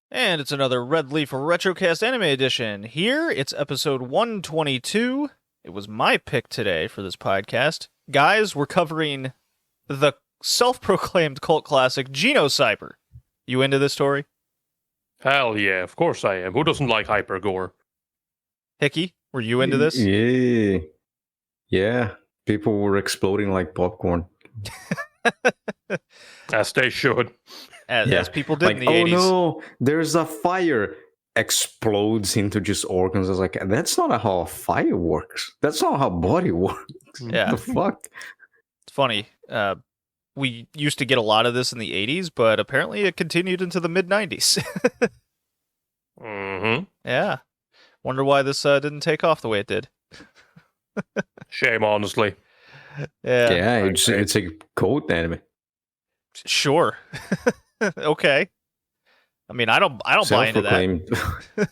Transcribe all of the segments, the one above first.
And it's another Red Leaf Retrocast Anime Edition. Here, it's episode 122. It was my pick today for this podcast. Guys, we're covering the self-proclaimed cult classic, Genocyber. You into this story? Hell yeah, of course I am. Who doesn't like hyper gore? Hickey, were you into this? Yeah. People were exploding like popcorn. As they should. As people did in the 80s. Oh no, there's a fire. Explodes into just organs. I was like, that's not how fire works. That's not how body works. Yeah. What the fuck? It's funny. We used to get a lot of this in the 80s, but apparently it continued into the mid-90s. Mm-hmm. Yeah. Wonder why this didn't take off the way it did. Shame, honestly. Yeah. It's a cult anime. Sure. Okay. I mean, I don't buy into that.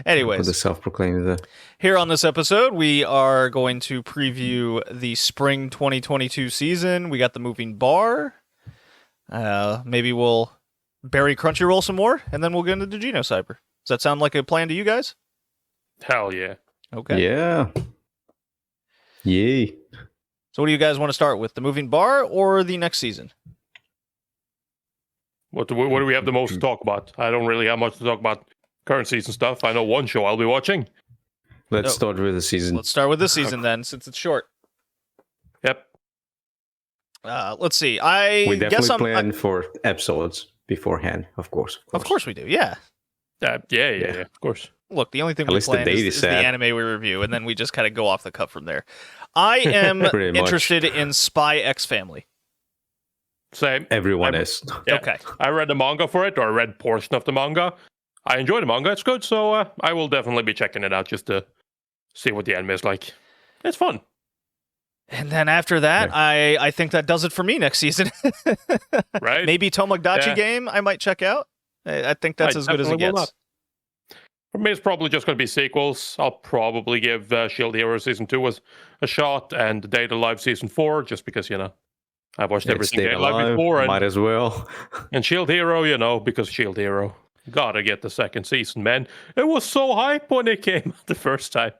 Anyways, the self-proclaimed. Here on this episode, we are going to preview the spring 2022 season. We got the moving bar. Maybe we'll bury Crunchyroll some more, and then we'll get into the Genocyber. Does that sound like a plan to you guys? Hell yeah. Okay. Yeah. Yay. So what do you guys want to start with? The moving bar or the next season? What do we have the most to talk about? I don't really have much to talk about current season stuff. I know one show I'll be watching. Let's start with the season. Let's start with this season then, since it's short. Yep. Let's see. We definitely plan for episodes beforehand, of course. Of course we do, yeah. Yeah, of course. Look, the only thing At we least plan the date is the set. anime we review, and then we just kind of go off the cuff from there. I am Pretty much. interested in Spy X Family. Same. Everyone is. Yeah. Okay. I read the manga for it, or I read portion of the manga. I enjoy the manga. It's good, so I will definitely be checking it out just to see what the anime is like. It's fun. And then after that, I think that does it for me next season. Right? Maybe Tomodachi Game I might check out. I think that's as good as it definitely will gets. For me, it's probably just going to be sequels. I'll probably give Shield Hero Season 2 a shot, and Data Live Season 4, just because, I've watched everything Data Live before. Might as well. And Shield Hero, because Shield Hero. Gotta get the second season, man. It was so hype when it came the first time.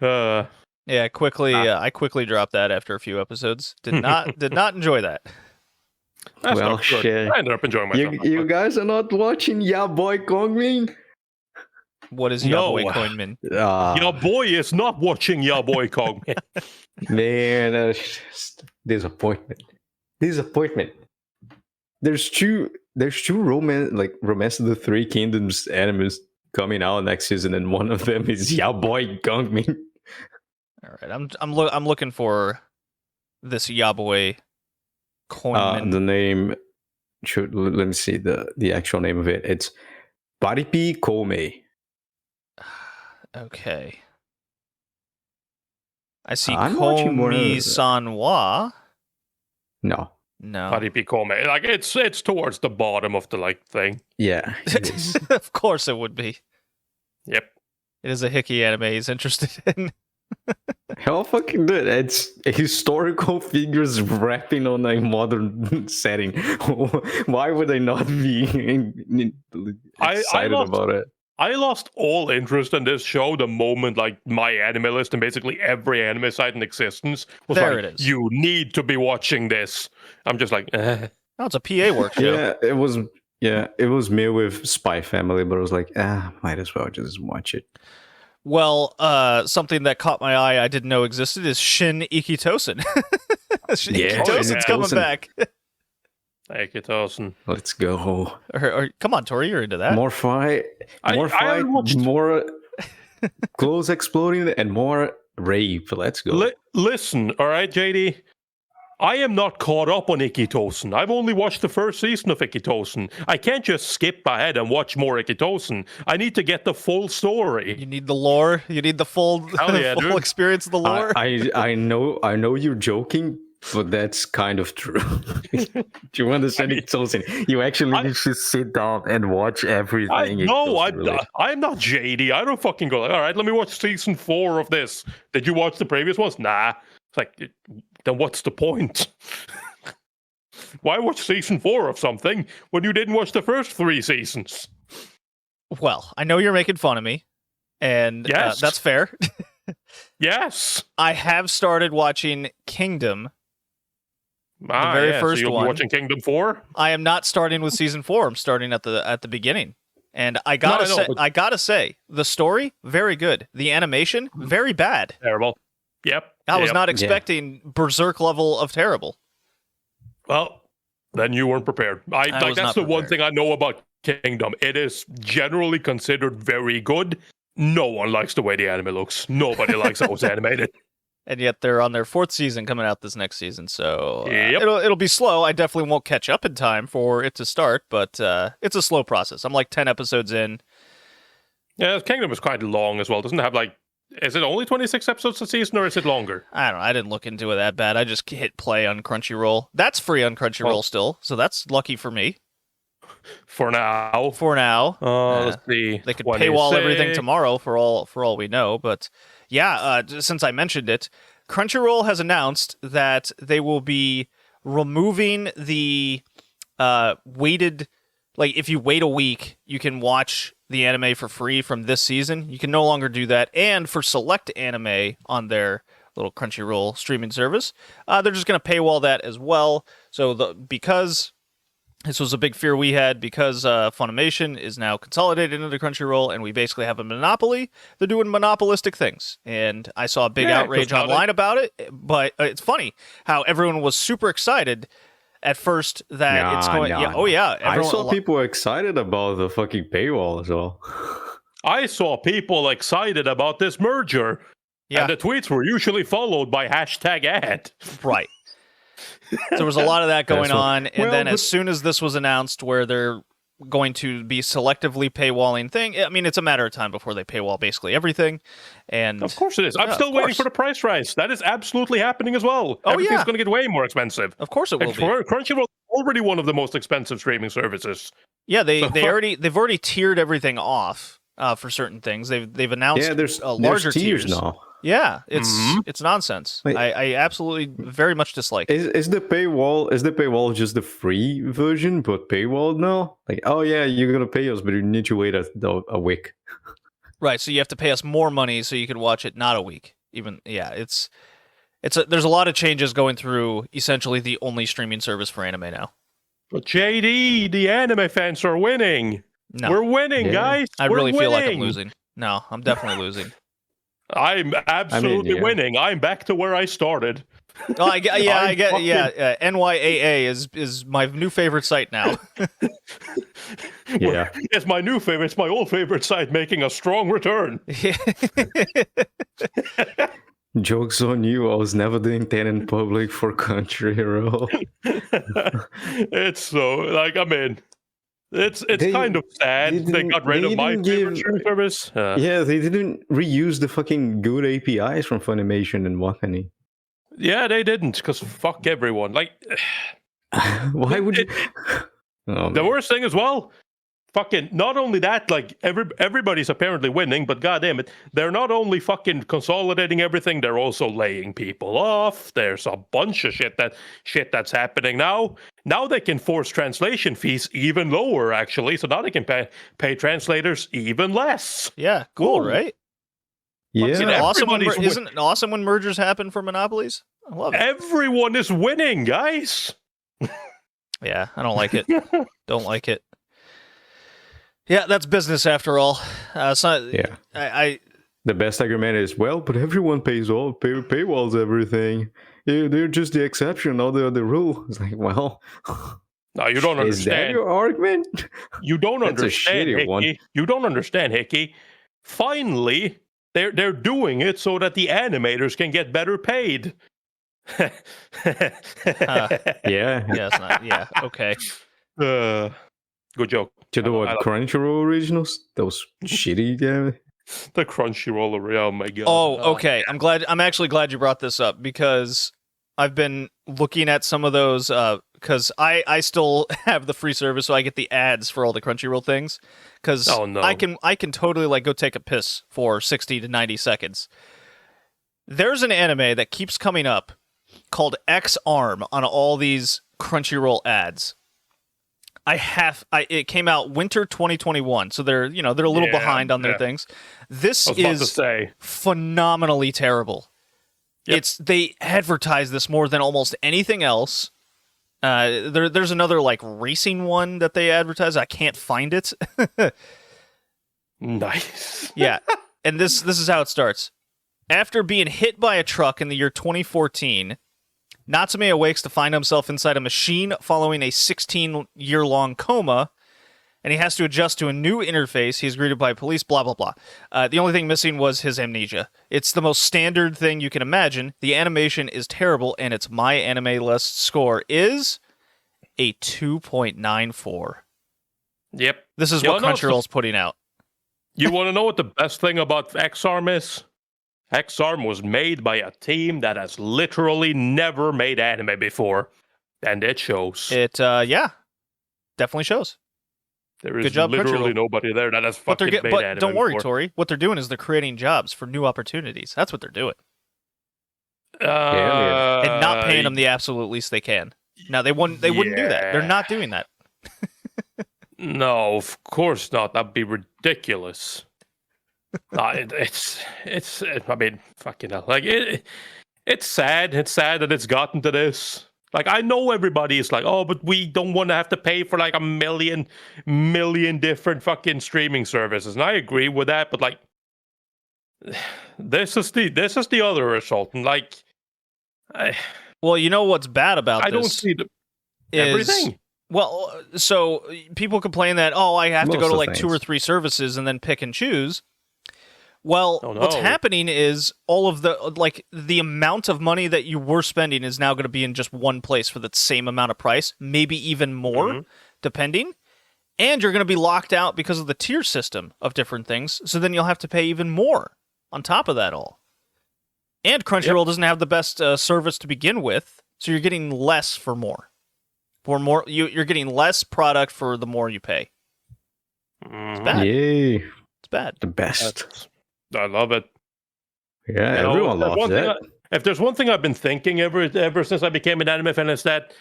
Yeah, I quickly dropped that after a few episodes. Did not enjoy that. That's Well, not good. shit. I ended up enjoying myself. You guys are not watching Ya Boy Kongmin? What is No. Yaboy Coinman? Your boy is not watching Your Boy Kongman. Man, that's just disappointment. There's two Romance of the Three Kingdoms animes coming out next season, and one of them is Ya Boy Kongmin. All right, I'm looking for this Yaboy Coinman. The name let me see the actual name of it. It's Paripi Koumei. Okay. I see I'm watching more of Komi it. Sanwa. No. Buddy Picome. Like it's towards the bottom of the thing. Yeah. It is. Of course it would be. Yep. It is a Hickey anime he's interested in. How fucking good. It's historical figures rapping on a modern setting. Why would I not be excited about it? I lost all interest in this show the moment my anime list and basically every anime site in existence was There it is. You need to be watching this. I'm just like, Oh, it's a PA work show. Yeah, it was me with Spy Family, but I was like, might as well just watch it. Well, something that caught my eye I didn't know existed is Shin Ikitosen. Yeah, Ikitosen's coming back. Thank you, Tosin. Let's go. Or come on, Tori, you're into that. More fight, more clothes exploding, and more rape. Let's go. Listen, all right, JD. I am not caught up on Ikitosen. I've only watched the first season of Ikitosen. I can't just skip ahead and watch more Ikitosen. I need to get the full story. You need the lore. You need the full, yeah, full dude. experience of the lore. I know you're joking, but that's kind of true. Do you understand Ikitosen? You actually need to sit down and watch everything. I'm not JD. I don't fucking go, all right, let me watch season 4 of this. Did you watch the previous ones? Nah. It's like, then what's the point? Why watch season 4 of something when you didn't watch the first 3 seasons? Well, I know you're making fun of me, and Yes. that's fair. Yes. I have started watching Kingdom. The very first so you'll one. be watching Kingdom 4? I am not starting with season 4. I'm starting at the beginning. And I gotta say, the story, very good. The animation, very bad. Terrible. Yep. I was not expecting Berserk level of terrible. Well, then you weren't prepared. That's the one thing I know about Kingdom. It is generally considered very good. No one likes the way the anime looks. Nobody likes how it's animated. And yet they're on their 4th season coming out this next season, so Yep. it'll be slow. I definitely won't catch up in time for it to start, but it's a slow process. I'm like 10 episodes in. Yeah, Kingdom is quite long as well. Doesn't it have is it only 26 episodes a season or is it longer? I don't know. I didn't look into it that bad. I just hit play on Crunchyroll. That's free on Crunchyroll still, so that's lucky for me. For now. Let's see. They could paywall everything tomorrow for all we know, but yeah, since I mentioned it, Crunchyroll has announced that they will be removing the weighted, like if you wait a week, you can watch the anime for free from this season. You can no longer do that, and for select anime on their little Crunchyroll streaming service, they're just going to paywall that as well. So because this was a big fear we had, because Funimation is now consolidated into Crunchyroll, and we basically have a monopoly. They're doing monopolistic things, and I saw a big outrage online about it. But it's funny how everyone was super excited at first that it's going. I saw people excited about the fucking paywall as well. I saw people excited about this merger, and the tweets were usually followed by #ad. Right. There was a lot of that going on, and then as soon as this was announced where they're going to be selectively paywalling it's a matter of time before they paywall basically everything. And of course it is. I'm still waiting for the price rise. That is absolutely happening as well. Everything's going to get way more expensive. Of course it will be. Crunchyroll is already one of the most expensive streaming services. Yeah, they've already tiered everything off for certain things. They've announced there's larger tiers now. Yeah, it's nonsense. I absolutely very much dislike it. Is the paywall just the free version but paywall now? Like, oh yeah, you're gonna pay us, but you need to wait a week. Right, so you have to pay us more money so you can watch it not a week. There's a lot of changes going through essentially the only streaming service for anime now. But JD, the anime fans are winning. No. We're winning, guys. I really feel like I'm losing. No, I'm definitely losing. I'm absolutely winning. I'm back to where I started. Oh, NYAA is my new favorite site now. Yeah, it's my new favorite. It's my old favorite site making a strong return. Joke's on you. I was never doing that in public for Crunchyroll. It's so it's kind of sad they got rid of my favorite service. Yeah, they didn't reuse the fucking good APIs from Funimation and Wakani. Yeah, they didn't, because fuck everyone. Why would you? The worst thing as well, fucking, not only that, everybody's apparently winning, but goddamn it, they're not only fucking consolidating everything, they're also laying people off. There's a bunch of shit that's happening now. Now they can force translation fees even lower, actually, so now they can pay translators even less. Yeah, cool, right? Yeah. Isn't it awesome when mergers happen for monopolies? I love it. Everyone is winning, guys. Yeah, I don't like it. Don't like it. Yeah, that's business after all. It's not. Yeah. The best argument is, but everyone paywalls everything. They're just the exception, not the rule. It's like, well. No, you don't understand. Is that your argument? You don't understand, Hickey. One. You don't understand, Hickey. Finally, they're doing it so that the animators can get better paid. Yeah. It's not. Yeah. Okay. Good joke. To the Crunchyroll originals? Those shitty. The Crunchyroll. Oh my god. Oh, okay. I'm actually glad you brought this up, because I've been looking at some of those. Because I still have the free service, so I get the ads for all the Crunchyroll things. Because I can totally go take a piss for 60 to 90 seconds. There's an anime that keeps coming up called X-Arm on all these Crunchyroll ads. It came out winter 2021, so they're a little behind on their things. This is phenomenally terrible. Yep. They advertise this more than almost anything else. There's another like racing one that they advertise. I can't find it. Nice. Yeah, and this is how it starts. After being hit by a truck in the year 2014, Natsume awakes to find himself inside a machine following a 16-year-long coma, and he has to adjust to a new interface. He's greeted by police, blah, blah, blah. The only thing missing was his amnesia. It's the most standard thing you can imagine. The animation is terrible, and its My Anime List score is a 2.94. Yep. This is what Crunchyroll's putting out. You want to know what the best thing about X-Arm is? X-Arm was made by a team that has literally never made anime before. And it shows. It, definitely shows. There is Good job, literally nobody there that has fucking made anime But don't worry, before. Tori. What they're doing is they're creating jobs for new opportunities. That's what they're doing. And not paying them the absolute least they can. Now, they wouldn't do that. They're not doing that. No, of course not. That'd be ridiculous. I mean, fucking hell. Like, it's sad. It's sad that it's gotten to this. Like, I know everybody is like, oh, but we don't want to have to pay for like a million different fucking streaming services. And I agree with that, but like, this is the other result. And like, well, you know what's bad about this? I don't see everything. Well, so people complain that, I have to go to like 2 or 3 services and then pick and choose. Well, what's happening is all of the amount of money that you were spending is now going to be in just one place for the same amount of price, maybe even more, depending. And you're going to be locked out because of the tier system of different things. So then you'll have to pay even more on top of that all. And Crunchyroll doesn't have the best service to begin with, so you're getting less for more. You're getting less product for the more you pay. It's bad. Yay. It's bad. The best. I love it. Yeah, everyone loves it. If there's one thing I've been thinking ever since I became an anime fan, is that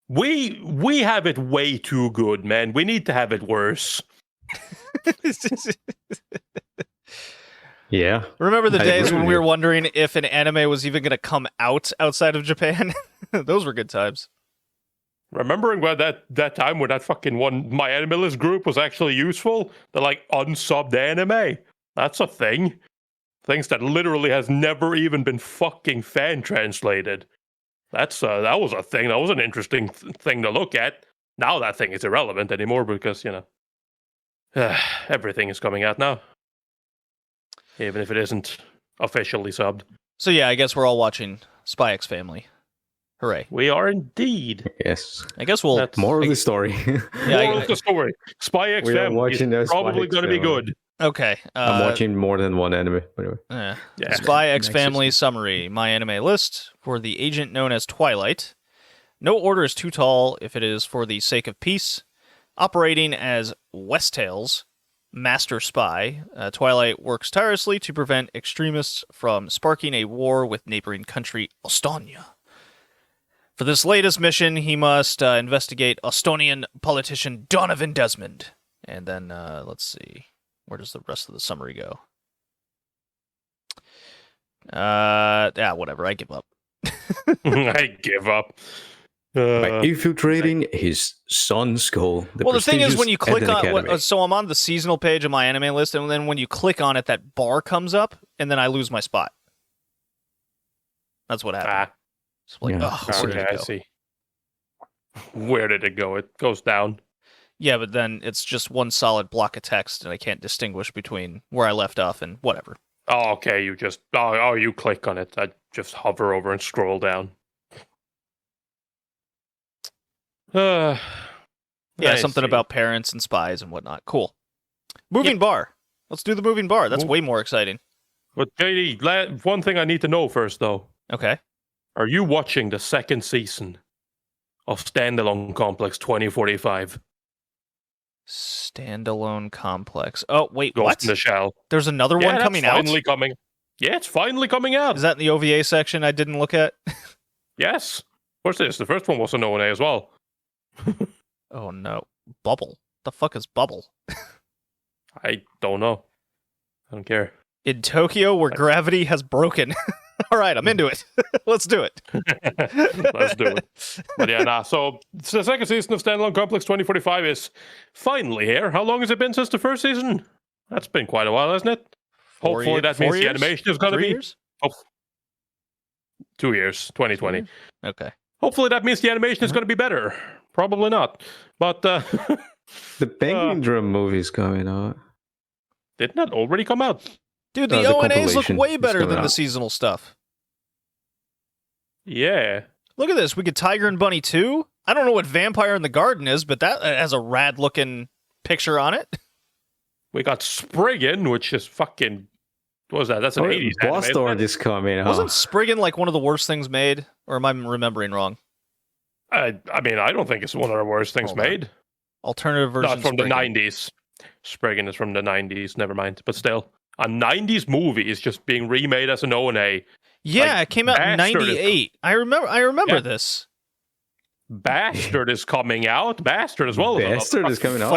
we have it way too good, man. We need to have it worse. Yeah. Remember the days when we were wondering if an anime was even going to come out outside of Japan? Those were good times. Remembering that time where that fucking My Anime List group was actually useful? The like unsubbed anime. That's a thing. Things that literally has never even been fucking fan translated. That was a thing. That was an interesting thing to look at. Now that thing is irrelevant anymore because, everything is coming out now. Even if it isn't officially subbed. So yeah, I guess we're all watching Spy X Family. Hooray. We are indeed. Yes. I guess we'll... That's more of the story. More of the story. Spy X Family is probably going to be good. Okay. I'm watching more than one anime, by the way. Yeah. Spy X Family summary. My Anime List for the agent known as Twilight. No order is too tall if it is for the sake of peace. Operating as Westtail's master spy, Twilight works tirelessly to prevent extremists from sparking a war with neighboring country Estonia. For this latest mission, he must investigate Estonian politician Donovan Desmond. And then, let's see. Where does the rest of the summary go? Whatever. I give up. I give up. By infiltrating his son's goal. The thing is, when you click on... So I'm on the seasonal page of My Anime List, and then when you click on it, that bar comes up, and then I lose my spot. That's what happened. I see. Where did it go? It goes down. Yeah, but then it's just one solid block of text, and I can't distinguish between where I left off and whatever. Oh, okay. You just you click on it. I just hover over and scroll down. Something about parents and spies and whatnot. Cool. Moving bar. Let's do the moving bar. That's way more exciting. But JD, one thing I need to know first, though. Okay. Are you watching the second season of Standalone Complex 2045? Standalone Complex. Oh, wait, Ghost what? in the Shell. There's another one coming out? Finally coming. Yeah, it's finally coming out. Is that in the OVA section I didn't look at? Yes. course it is. The first one was an ONA as well. Oh no, Bubble. The fuck is Bubble? I don't know. I don't care. In Tokyo, where gravity has broken. All right, I'm into it. Let's do it. Let's do it. But yeah, nah. So the second season of Standalone Complex 2045 is finally here. How long has it been since the first season? That's been quite a while, hasn't it? Hopefully that means the animation is going to be... Years? 2 years, 2020. Okay. Hopefully that means the animation is going to be better. Probably not. But... the Penguin Drum movie's coming out. Didn't that already come out? Dude, the ONAs look way better than the seasonal stuff. Yeah. Look at this. We get Tiger and Bunny 2. I don't know what Vampire in the Garden is, but that has a rad-looking picture on it. We got Spriggan, which is fucking... What was that? That's an 80s Bastard is coming out. Wasn't Spriggan like one of the worst things made? Or am I remembering wrong? I mean, I don't think it's one of the worst things made. Alternative version. Not from the 90s. Spriggan is from the 90s. Never mind. But still, a 90s movie is just being remade as an ONA. Yeah, it came out in 98. I remember this. Bastard is coming out. Bastard as well. Bastard is coming out.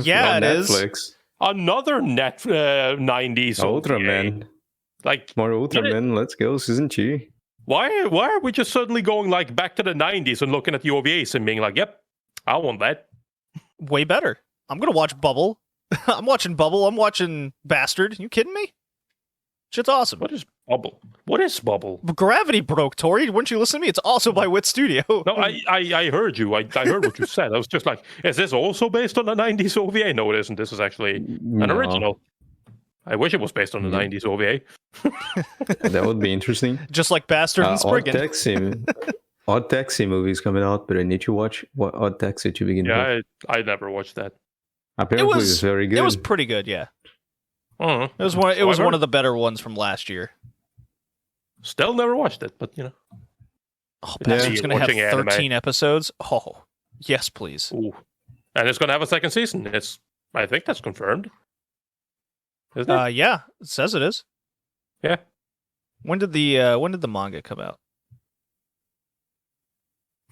Yeah, it is. Netflix. Another 90s Ultraman. Like more Ultraman. Let's go, season 2. Why are we just suddenly going like back to the 90s and looking at the OVAs and being like, yep, I want that. Way better. I'm gonna watch Bubble. I'm watching Bubble. I'm watching Bastard. You kidding me? Shit's awesome. What is Bubble? What is Bubble? Gravity broke, Tori. Weren't you listening to me? It's also by Wit Studio. No, I heard you. I heard what you said. I was just like, is this also based on the 90s OVA? No, it isn't. This is actually an original. I wish it was based on the 90s OVA. That would be interesting. Just like Bastard and Spriggan. Odd Taxi movie's coming out, but I need to watch Odd Taxi to begin with. Yeah, I never watched that. Apparently, it was very good. It was pretty good, yeah. Uh-huh. It was one of the better ones from last year. Still never watched it, but you know. Oh, Bastard's going to have 13 episodes? Oh, yes, please. Ooh. And it's going to have a second season. I think that's confirmed. Isn't it? Yeah, it says it is. Yeah. When did the manga come out?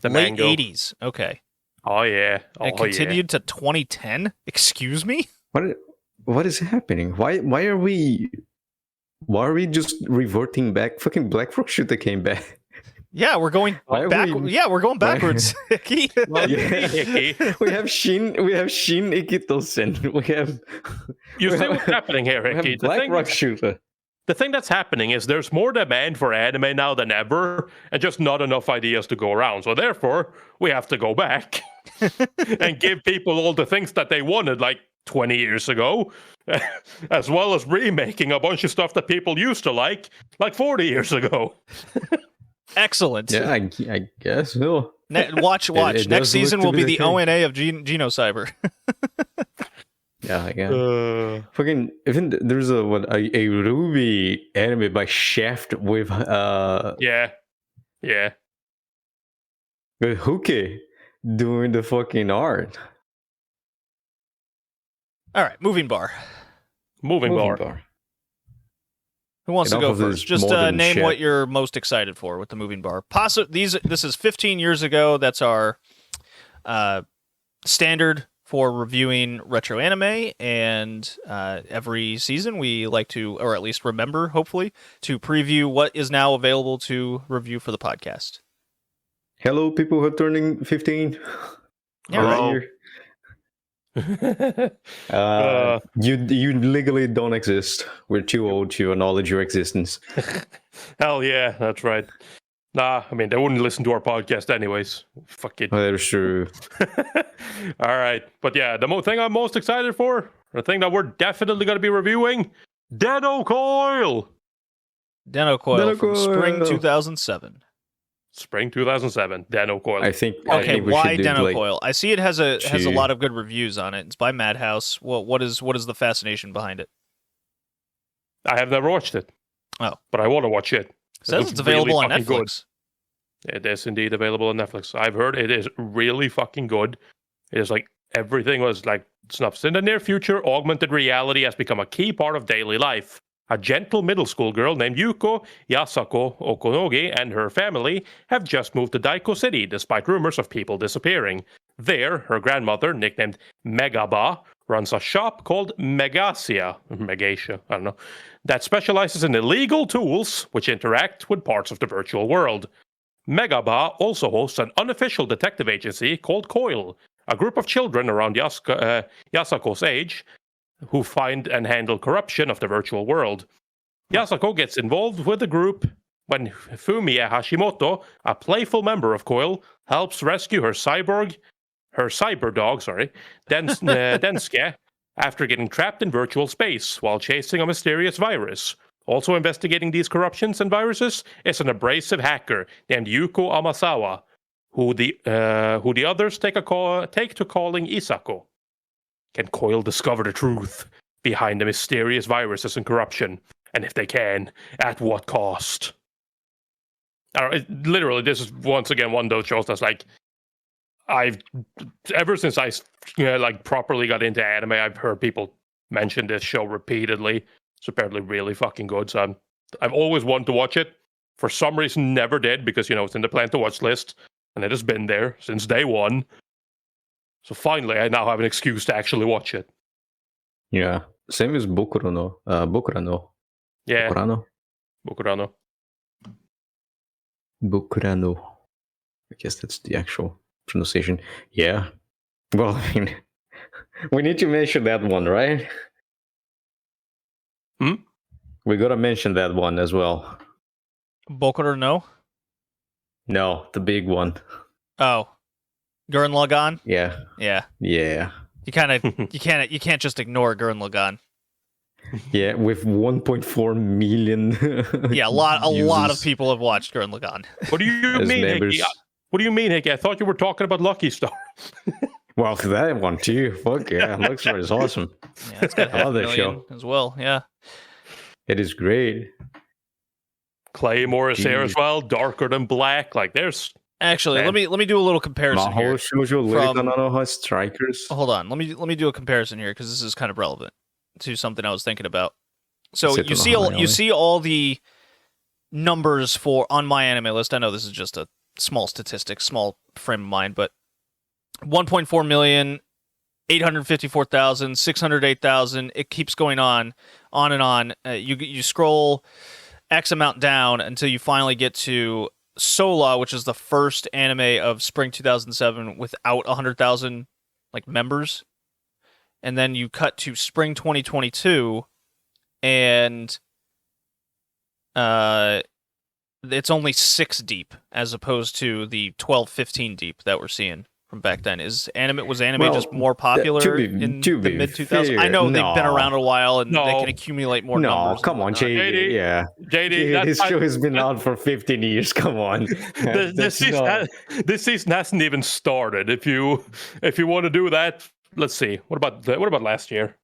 The late manga. 80s. Okay. Oh yeah. It continued to 2010. Excuse me? What is happening? Why are we just reverting back? Fucking Black Frog Shooter came back. Yeah, we're going back. Yeah, we're going backwards. Hickey. We have Shin Ikitosen. We have. You see what's happening here, Hickey? Black Rock Shooter. The thing that's happening is there's more demand for anime now than ever, and just not enough ideas to go around. So therefore, we have to go back and give people all the things that they wanted like 20 years ago, as well as remaking a bunch of stuff that people used to like 40 years ago. Excellent. Yeah, I guess so. Watch. Next season will be the ONA of Genocyber. Yeah. Fucking even there's a Ruby anime by Shaft with yeah. with Huke doing the fucking art. All right, moving bar. Moving bar. Who wants to go first? Just name what you're most excited for with the moving bar. This is 15 years ago. That's our standard for reviewing retro anime, and every season we like to, or at least remember, hopefully, to preview what is now available to review for the podcast. Hello, people who are turning 15. Yeah, you legally don't exist. We're too old to acknowledge your existence. Hell yeah, that's right. Nah, I mean, they wouldn't listen to our podcast anyways. Fuck it. Oh, that is true. All right. But yeah, the thing I'm most excited for, the thing that we're definitely going to be reviewing, Denocoil! Denocoil from spring 2007. Spring 2007, Denocoil. I think. Okay, we why should do, Denocoil? I see it has a lot of good reviews on it. It's by Madhouse. What is the fascination behind it? I have never watched it. Oh, but I want to watch it. It says it's available on Netflix. Good. It is indeed available on Netflix. I've heard it is really fucking good. It is like everything was like snuffs. In the near future, augmented reality has become a key part of daily life. A gentle middle school girl named Yuko Yasako Okonogi and her family have just moved to Daiko City despite rumors of people disappearing. There, her grandmother, nicknamed Megaba, runs a shop called Megacia, I don't know, that specializes in illegal tools which interact with parts of the virtual world. Megaba also hosts an unofficial detective agency called Coil, a group of children around Yasako's age who find and handle corruption of the virtual world. Yasako gets involved with the group when Fumiya Hashimoto, a playful member of Coil, helps rescue her cyber dog, Densuke, after getting trapped in virtual space while chasing a mysterious virus. Also investigating these corruptions and viruses is an abrasive hacker named Yuko Amasawa, who the others take to calling Isako. Can Coil discover the truth behind the mysterious viruses and corruption? And if they can, at what cost? Literally, this is once again one of those shows that's like, ever since I properly got into anime, I've heard people mention this show repeatedly. It's apparently really fucking good. So I've always wanted to watch it. For some reason, never did because it's in the plan to watch list, and it has been there since day one. So finally, I now have an excuse to actually watch it. Yeah, same as Bokurano. Yeah. Bokurano. I guess that's the actual pronunciation. Yeah. Well, I mean, we need to mention that one, right? We gotta mention that one as well. Boku no? No, the big one. Oh. Gurren Lagann? Yeah. You can't just ignore Gurren Lagann. Yeah, with 1.4 million. Yeah, a lot of people have watched Gurren Lagann. What do you mean, Hickey? What do you mean, Hickey? I thought you were talking about Lucky Star. Well, for that one too. Fuck yeah, Lucky Star is awesome. Yeah, it's got half a million as well. Yeah, it is great. Claymore is there as well, darker than black. Like there's actually, let me do a little comparison here. Strikers. Hold on, let me do a comparison here because this is kind of relevant to something I was thinking about. So you see all the numbers on my anime list. I know this is just a small statistic, small frame of mind, but 1.4 million, 854,000, 608,000. It keeps going on and on. You scroll X amount down until you finally get to Sola, which is the first anime of spring 2007 without 100,000 members. And then you cut to spring 2022, and it's only 6 deep as opposed to the 12, 15 deep that we're seeing from back then. Was anime just more popular in the mid 2000s? I know they've been around a while and they can accumulate more numbers. No, come on, JD. Yeah, JD, this show has been out for 15 years. Come on, this season hasn't even started. If you want to do that. Let's see. What about last year?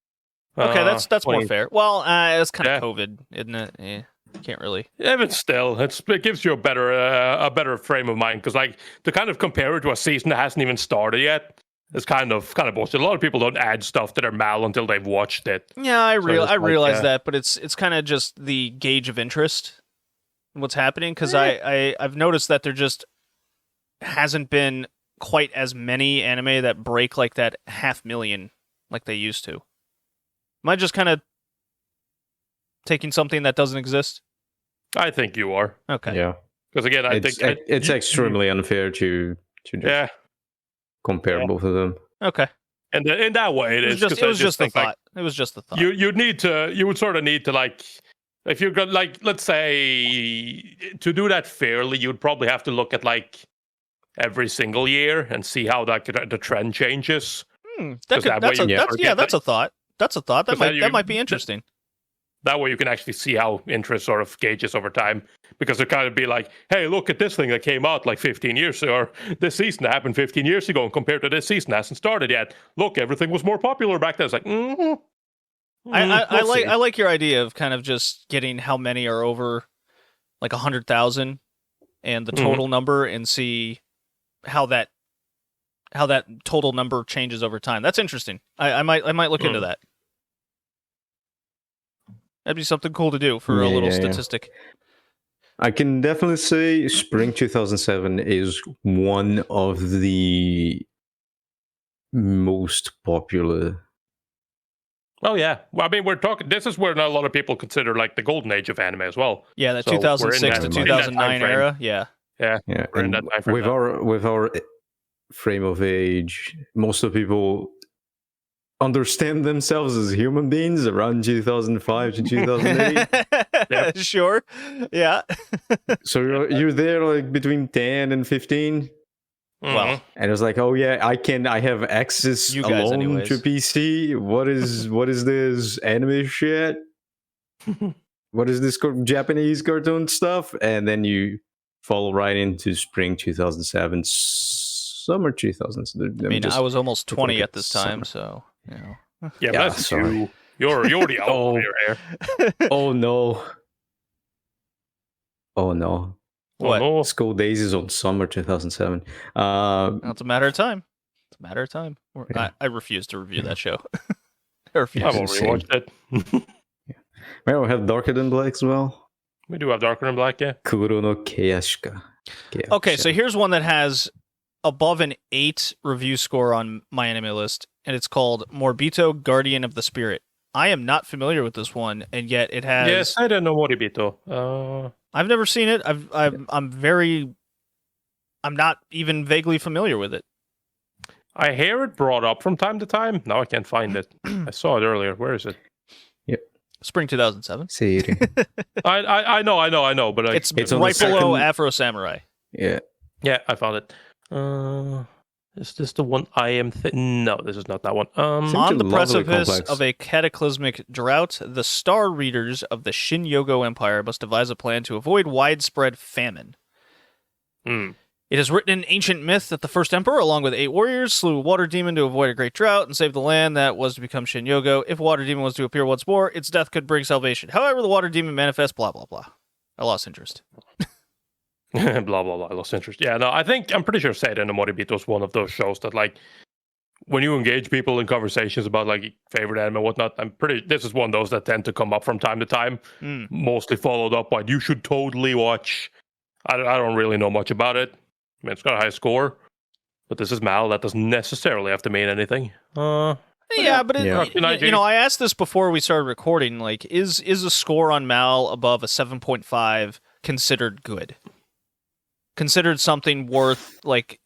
Okay, that's more fair. Well, it's kind of COVID, isn't it? Yeah, can't really. Yeah, but still, it gives you a better frame of mind because to kind of compare it to a season that hasn't even started yet is kind of bullshit. A lot of people don't add stuff to their mal until they've watched it. Yeah, I realize that, but it's kind of just the gauge of interest in what's happening because I've noticed that there just hasn't been quite as many anime that break like that 500,000 like they used to. Am I just kind of taking something that doesn't exist? I think you are. Okay. Yeah. Because again, I think it's extremely unfair to just compare both of them. Okay. And in that way, it is. It was just the thought. It was just the thought. You would sort of need to if you're going let's say to do that fairly, you'd probably have to look at every single year and see how the trend changes. That's a thought. That's a thought. That might be interesting. That way you can actually see how interest sort of gauges over time. Because it kind of be like, hey, look at this thing that came out 15 years ago, or this season that happened 15 years ago, and compared to this season, hasn't started yet. Look, everything was more popular back then. It's like, I like your idea of kind of just getting how many are over 100,000 and the total number and see how that total number changes over time. That's interesting. I might look into that. That'd be something cool to do for a little Yeah. statistic. I can definitely say Spring 2007 is one of the most popular. Oh yeah, well, I mean, we're talking. This is where a lot of people consider like the golden age of anime as well. Yeah, that So we're in 2006 that- to in that 2009 timeframe. era. Yeah. Yeah, Yeah, we're in and that time frame with our frame of age, most of people understand themselves as human beings around 2005 to 2008. Yep. Sure. Yeah. So you're there like between 10 and 15. Well, And it's like, oh yeah, I have access You guys alone anyways. to PC. What is this anime shit? What is this Japanese cartoon stuff? And then you fall right into Spring 2007, Summer 2000. I mean, I was almost 20 look at at this summer. time, so, you know. Yeah, Yeah, but that's sorry. you. You're the Oh. old here. Oh no. Oh no. What? Oh, no. School Days is on Summer 2007. Well, it's a matter of time. It's a matter of time. Yeah. I refuse to review that show. I refuse. I've It's already watched it. Well, we have Darker Than Black as well. We do have Darker Than Black, yeah. Kuro no Keyashika. Okay, so here's one that has above an 8 review score on my anime list, and it's called Morbito Guardian of the Spirit. I am not familiar with this one, and yet it has. Yes, I don't know Moribito. I've never seen it. I'm not even vaguely familiar with it. I hear it brought up from time to time. Now I can't find it. I saw it earlier. Where is it? Spring 2007. I know, but It's It's on the right below second- Afro Samurai. Yeah. yeah, I found it. Is this the one I am? No, this is not that one. On the lovely precipice complex. of a cataclysmic drought, the star readers of the Shin Yogo Empire must devise a plan to avoid widespread famine. Hmm. It is written in ancient myth that the first emperor, along with 8 warriors, slew a water demon to avoid a great drought and save the land that was to become Shin Yogo. If a water demon was to appear once more, its death could bring salvation. However, the water demon manifests, blah, blah, blah. I lost interest. blah blah blah. I lost interest. Yeah, no, I'm pretty sure Seiden no Moribito is one of those shows that like when you engage people in conversations about like favorite anime and whatnot, this is one of those that tend to come up from time to time. Mostly followed up by you should totally watch. I don't really know much about it. I mean, it's got a high score, but this is Mal. That doesn't necessarily have to mean anything. Yeah, but Yeah. you know, I asked this before we started recording. Like, is a score on Mal above a 7.5 considered good? Considered something worth like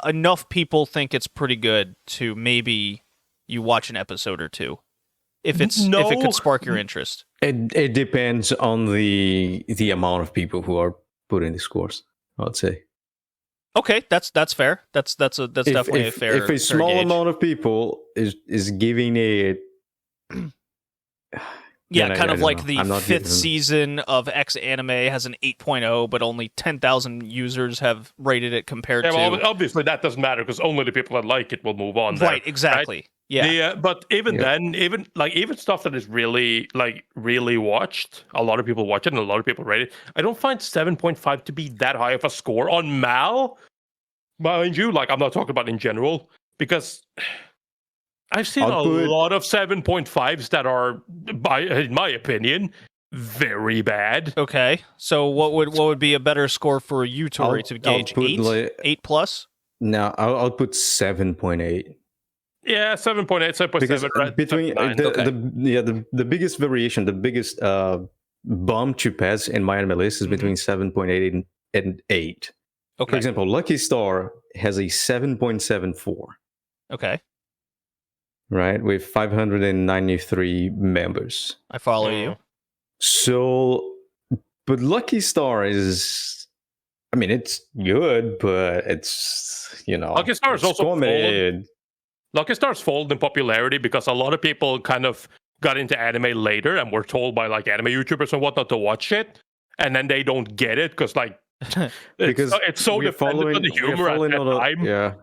enough people think it's pretty good to maybe you watch an episode or two if it could spark your interest. It depends on the amount of people who are putting the scores, I'd say. Okay, that's fair. That's definitely a fair. If a small gauge. amount of people is giving it, Yeah, I kind of don't like know. the I'm not 5th giving- season of X anime has an 8.0, but only 10,000 users have rated it compared Yeah, to. well, obviously that doesn't matter because only the people that like it will move on. Right, there, exactly. Yeah. But even then, even stuff that is really watched, a lot of people watch it and a lot of people rate it. I don't find 7.5 to be that high of a score on Mal. Mind you, like I'm not talking about in general because I've seen a lot of 7.5s that are, in my opinion, very bad. Okay, so what would be a better score for you, Tori, to gauge? 8 plus? No, I'll put 7.8. Yeah, 7.8, 7.7. Because right, between 7.9. the biggest variation, the biggest bump to pass in my anime list is between 7.8 and 8. Okay. For example, Lucky Star has a 7.74. Okay. Right, with 593 members. I follow you. So, but Lucky Star is, I mean, it's good, but it's, Lucky Star is it's also complicated. Lucky Star's fallen in popularity because a lot of people kind of got into anime later and were told by like anime YouTubers and whatnot to watch it, and then they don't get it because like it's so we're dependent on the humor at that time. Yeah,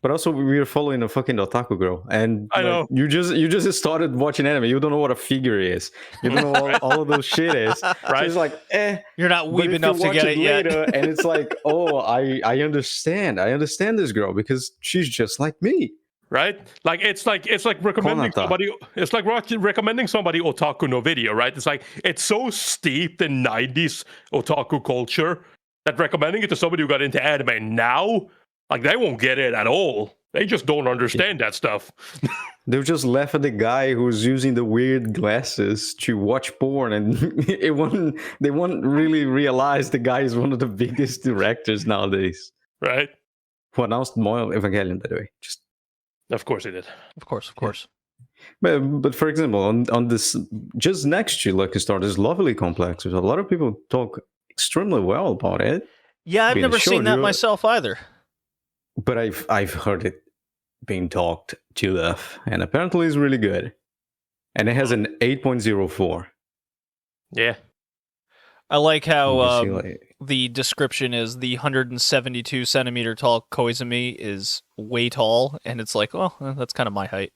but also we're following a fucking otaku girl, and I know you just started watching anime. You don't know what a figure is. You don't know what all of those shit is. Right? So it's like, you're not weeb enough to get it yet. And it's like, oh, I understand. I understand this girl because she's just like me. right? Like it's like recommending somebody. It's like recommending somebody otaku no video, right? It's like it's so steeped in 90s otaku culture that recommending it to somebody who got into anime now, like they won't get it at all. They just don't understand that stuff. They'll just laugh at the guy who's using the weird glasses to watch porn, and they won't really realize the guy is one of the biggest directors nowadays. Right? Who announced more Evangelion, by the way. Just of course he did. Of course. But for example, on this just next to Lucky Star, there's Lovely Complex. A lot of people talk extremely well about it. Yeah, I've never seen that myself either. But I've heard it being talked to death, and apparently it's really good. And it has an 8.04. Yeah. I like how the description is the 172 centimeter tall Koizumi is way tall, and it's like, well, that's kind of my height.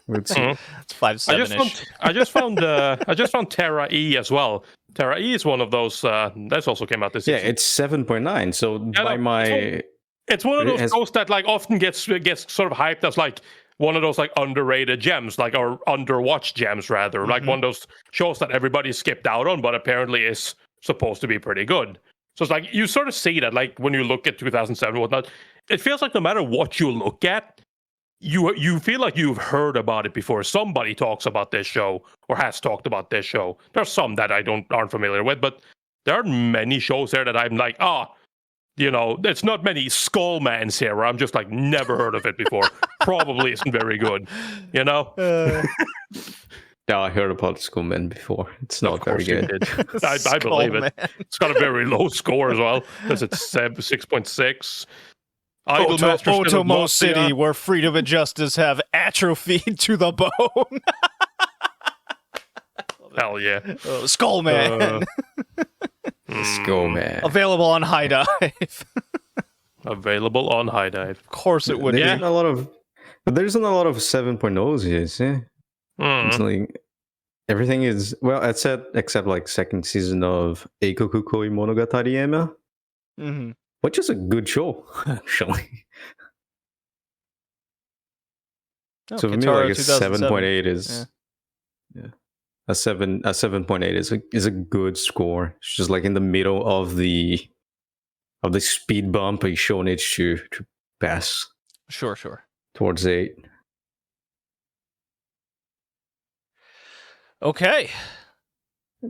It's 5'7". I just found Terra E as well. Terra E is one of those that's also came out this season. Yeah, it's 7.9. So it's one of those shows that like often gets sort of hyped as like one of those like underrated gems, like or underwatched gems rather, like one of those shows that everybody skipped out on, but apparently is supposed to be pretty good. So it's like you sort of see that like when you look at 2007 and whatnot, it feels like no matter what you look at, you feel like you've heard about it before. Somebody talks about this show or has talked about this show. There's some that aren't familiar with, but there are many shows there that I'm like, there's not many Skullmans here where I'm just like, never heard of it before. Probably isn't very good, No, I heard about Skullman before. It's not very good. I believe it. It's got a very low score as well. Because it's 6.6. Otomo City, where freedom and justice have atrophied to the bone. Hell yeah. Skullman. Skullman. Available on High Dive. Available on High Dive. Of course it would. There isn't a lot of 7.0s here, see? It's like everything is except like second season of Eikoku Koi Monogatari Ema. Which is a good show, actually. So for me, like a 7.8 is a 7.8 is a good score. It's just like in the middle of the speed bump a show needs to pass. Sure. Towards 8. Okay.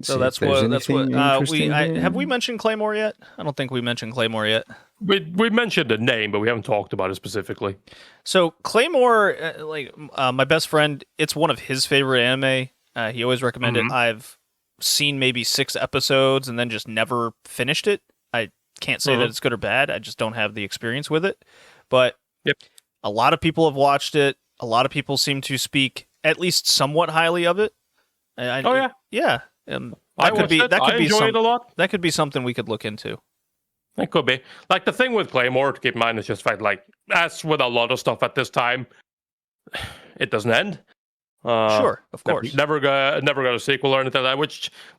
So that's what have we mentioned Claymore yet? I don't think we mentioned Claymore yet. We mentioned the name, but we haven't talked about it specifically. So Claymore, my best friend, it's one of his favorite anime. He always recommended it. I've seen maybe 6 episodes and then just never finished it. I can't say that it's good or bad. I just don't have the experience with it. But a lot of people have watched it. A lot of people seem to speak at least somewhat highly of it. Yeah. That could be it a lot. That could be something we could look into. It could be. Like the thing with Claymore, to keep in mind, is just fact, like as with a lot of stuff at this time, it doesn't end. Sure, of course. Never got a sequel or anything like that,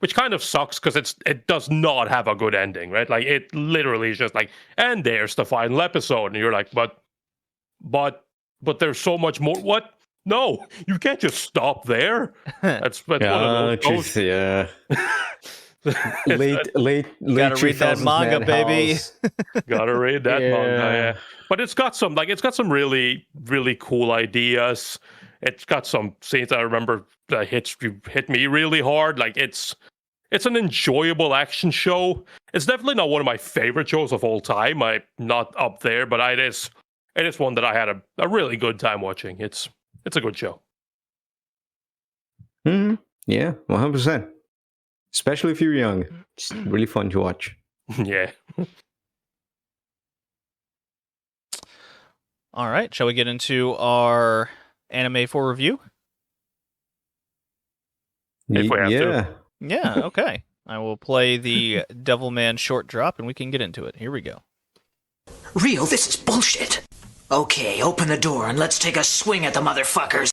which kind of sucks because it does not have a good ending, right? Like it literally is just like, and there's the final episode, and you're like, but there's so much more. What? No, you can't just stop there. That's one of those. Yeah. late. Gotta read that manga, baby. Gotta read that manga. Yeah. But it's got some really, really cool ideas. It's got some scenes that I remember that hit me really hard. Like it's an enjoyable action show. It's definitely not one of my favorite shows of all time. I'm not up there, but it is one that I had a really good time watching. It's a good show. Yeah, 100%. Especially if you're young. It's really fun to watch. Yeah. All right, shall we get into our anime for review? If we have to. Yeah, okay. I will play the Devilman short drop and we can get into it. Here we go. Rio, this is bullshit. Okay, open the door and let's take a swing at the motherfuckers.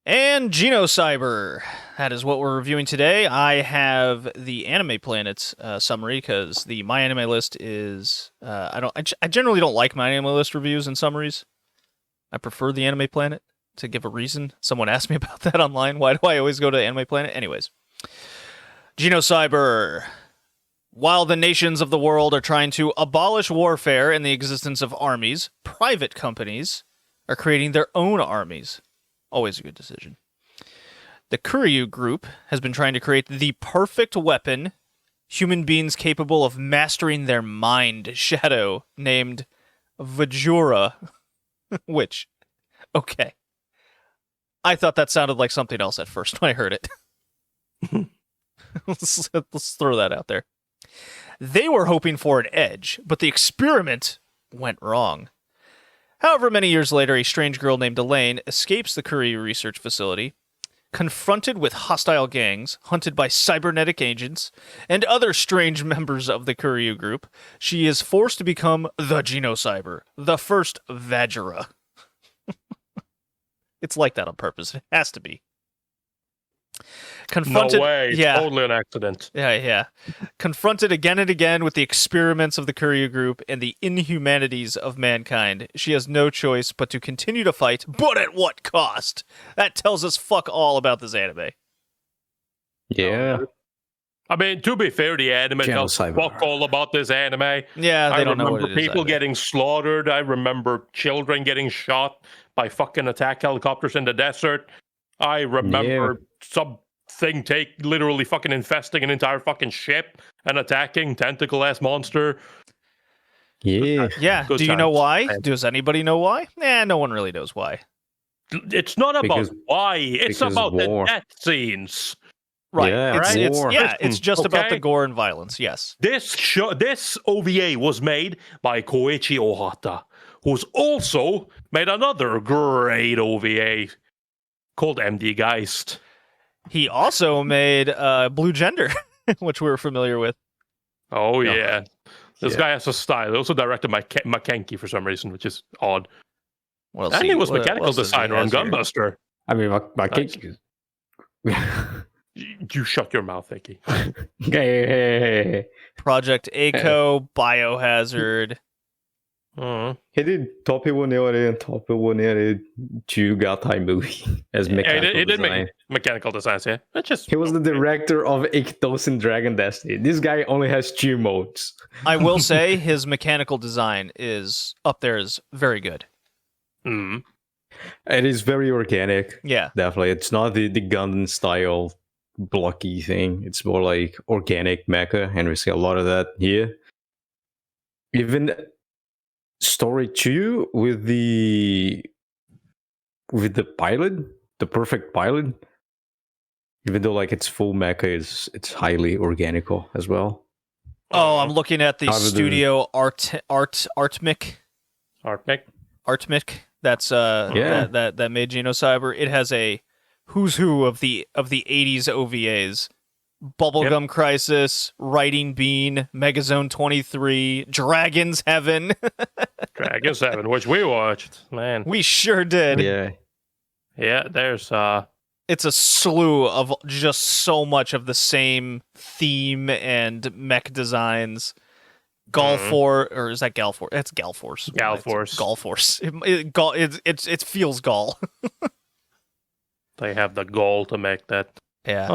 And Genocyber. That is what we're reviewing today. I have the Anime Planets summary because the My Anime List is I generally don't like My Anime List reviews and summaries. I prefer the Anime Planet, to give a reason. Someone asked me about that online. Why do I always go to Anime Planet? Anyways. Genocyber. While the nations of the world are trying to abolish warfare and the existence of armies, private companies are creating their own armies. Always a good decision. The Kuryu group has been trying to create the perfect weapon, human beings capable of mastering their mind shadow, named Vajura. Which, okay. I thought that sounded like something else at first when I heard it. Let's throw that out there. They were hoping for an edge, but the experiment went wrong. However, many years later, a strange girl named Elaine escapes the Kuryu research facility, confronted with hostile gangs, hunted by cybernetic agents, and other strange members of the Kuryu group. She is forced to become the Genocyber, the first Vajra. It's like that on purpose. It has to be. Confronted, no way. Yeah. Totally an accident. Yeah. Confronted again and again with the experiments of the Kuryu group and the inhumanities of mankind, she has no choice but to continue to fight, but at what cost? That tells us fuck all about this anime. Yeah. I mean, to be fair, the anime tells Genocyber. fuck all about this anime. Yeah, they I don't know remember what it is. people either. getting slaughtered. I remember children getting shot by fucking attack helicopters in the desert. I remember something literally fucking infesting an entire fucking ship and attacking tentacle-ass monster. Yeah. Yeah, Good do you know times. why? Man. Does anybody know why? No one really knows why. It's not about Because- why. It's because about war. the death scenes. Right. Yeah, it's war. it's just about Okay. the gore and violence, yes. This OVA was made by Koichi Ohata, who's also made another great OVA called MD Geist. He also made Blue Gender, which we were familiar with. Oh Yeah. yeah. This Yeah. guy has a style. He also directed Makenki for some reason, which is odd. What else And he was what mechanical else does he designer on has here? Gunbuster. I mean, my Nice. cake. You shut your mouth, Icky. Hey. Project Echo, Biohazard. He did Top 1 nere Jugatai movie as Yeah, mechanical he did design. make mechanical designs, yeah. It's just He was the director of Ikitosen Dragon Destiny. This guy only has 2 modes. I will say his mechanical design is up there is very good. Mm. It is very organic, Yeah. definitely. It's not the Gundam style blocky thing. It's more like organic mecha, and we see a lot of that here. Even story 2 with the pilot, the perfect pilot. Even though like it's full mecha, it's highly organical as well. Oh, I'm looking at the Other than- studio Artmic. Artmic. That's Yeah. that made Genocyber. It has a who's who of the 80s OVAs. Bubblegum Crisis, Writing Bean, Megazone 23, Dragon's Heaven. Dragon 7, which we watched. Man. We sure did. Yeah. There's It's a slew of just so much of the same theme and mech designs. Galfor, or is that Galfor? That's Galforce. Galforce. Galforce. It feels Gal. they have the goal to make that. Yeah.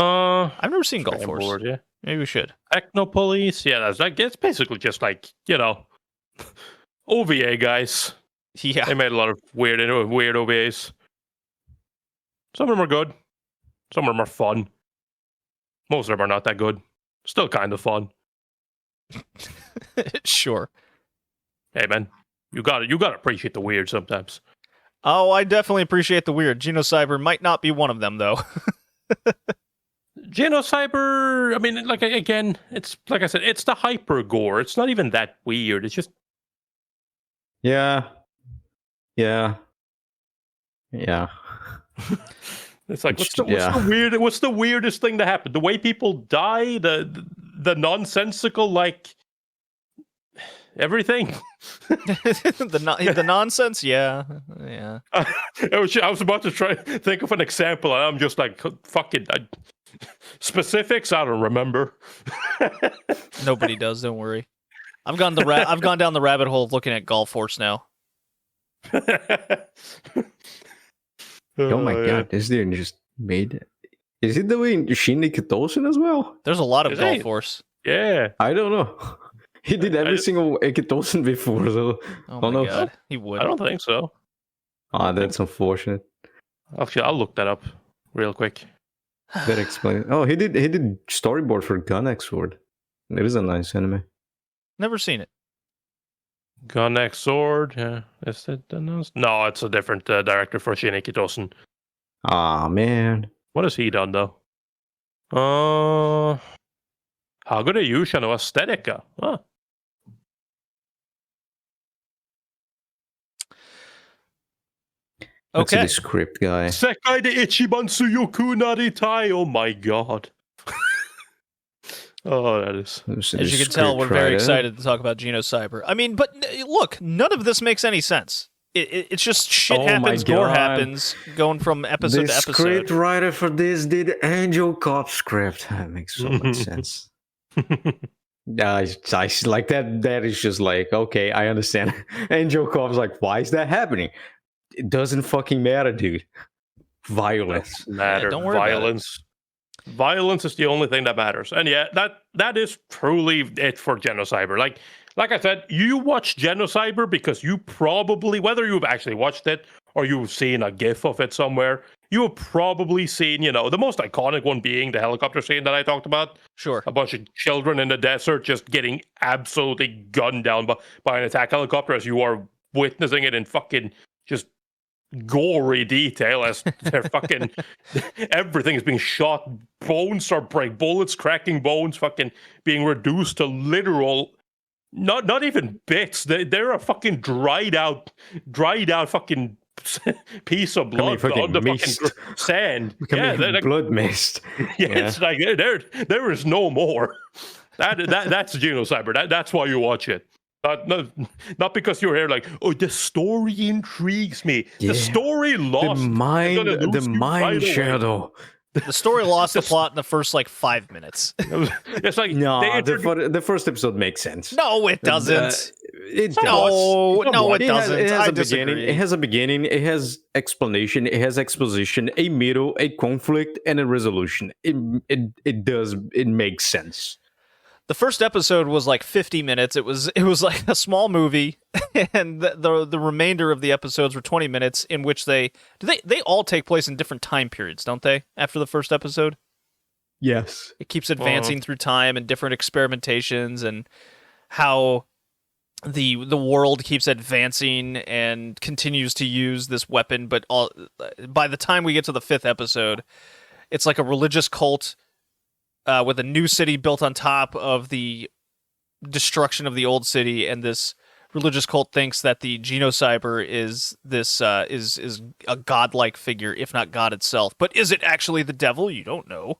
I've never seen Dragon Galforce. board, yeah. Maybe we should. Technopolis, yeah, that's like it's basically just like, OVA guys. Yeah. They made a lot of weird OVAs. Some of them are good. Some of them are fun. Most of them are not that good. Still kind of fun. Sure. Hey man, you gotta appreciate the weird sometimes. Oh, I definitely appreciate the weird. Genocyber might not be one of them, though. Genocyber, I mean, like again, it's like I said, it's the hyper gore. It's not even that weird. It's just Yeah. it's like Yeah. what's the weirdest thing that happened? The way people die, the nonsensical like everything. the nonsense, yeah. I was about to try to think of an example, and I'm just like, fucking specifics. I don't remember. Nobody does. Don't worry. I've gone down the rabbit hole of looking at Galforce now. Oh my god, this dude just made it. Is he doing Shin Ikitosen as well? There's a lot of Is Golf he? Force. Yeah. I don't know. He did every single Ikitosen before, though. Oh Don't my know. god, he would. I don't think so. Ah, that's unfortunate. Actually, I'll look that up real quick. That explains. Oh, he did storyboard for Gun Sword. It is a nice anime. Never seen it. Gun X Sword. Yeah. Is it announced? No, it's a different director for Shin Ikitosen. Ah, man. What has he done, though? Hagure Yusha no Aesthetica. Huh. That's Okay. the script guy. Sekai de Ichiban Tsuyoku Naritai. Oh my god. Oh, that is. As you can tell, we're very excited to talk about Genocyber. I mean, but look, none of this makes any sense. It's just shit Oh my happens, gore God. happens, going from episode The to episode. script writer for this did Angel Cop script. That makes so much sense. Yeah, I like that. That is just like, okay, I understand. Angel Cop's like, why is that happening? It doesn't fucking matter, dude. Violence. Matter. don't worry about it. Violence. Violence is the only thing that matters. And yeah, that is truly it for Genocyber. Like I said, you watch Genocyber because you probably, whether you've actually watched it or you've seen a gif of it somewhere, you have probably seen, the most iconic one being the helicopter scene that I talked about. Sure. A bunch of children in the desert just getting absolutely gunned down by an attack helicopter as you are witnessing it in fucking just gory detail as they're fucking everything is being shot, bones start break, bullets cracking bones, fucking being reduced to literal, not even bits. They're a fucking dried out fucking piece of blood on the fucking sand. Yeah, blood mist. It's like there is no more. That's Genocyber. That's why you watch it. Not because you're here like, oh, the story intrigues me. Yeah. The story lost. The mind shadow. The story lost the plot in the first 5 minutes. It's like the first episode makes sense. No, it doesn't. It does. No, it doesn't. It has I a beginning. disagree. It has a beginning. It has explanation. It has exposition. A middle, a conflict, and a resolution. It does. It makes sense. The first episode was 50 minutes. It was like a small movie, and the remainder of the episodes were 20 minutes, in which they all take place in different time periods, don't they? After the first episode, Yes. it keeps advancing through time and different experimentations, and how the world keeps advancing and continues to use this weapon. But by the time we get to the fifth episode, it's like a religious cult. With a new city built on top of the destruction of the old city, and this religious cult thinks that the Genocyber is this is a godlike figure, if not God itself. But is it actually the devil? You don't know.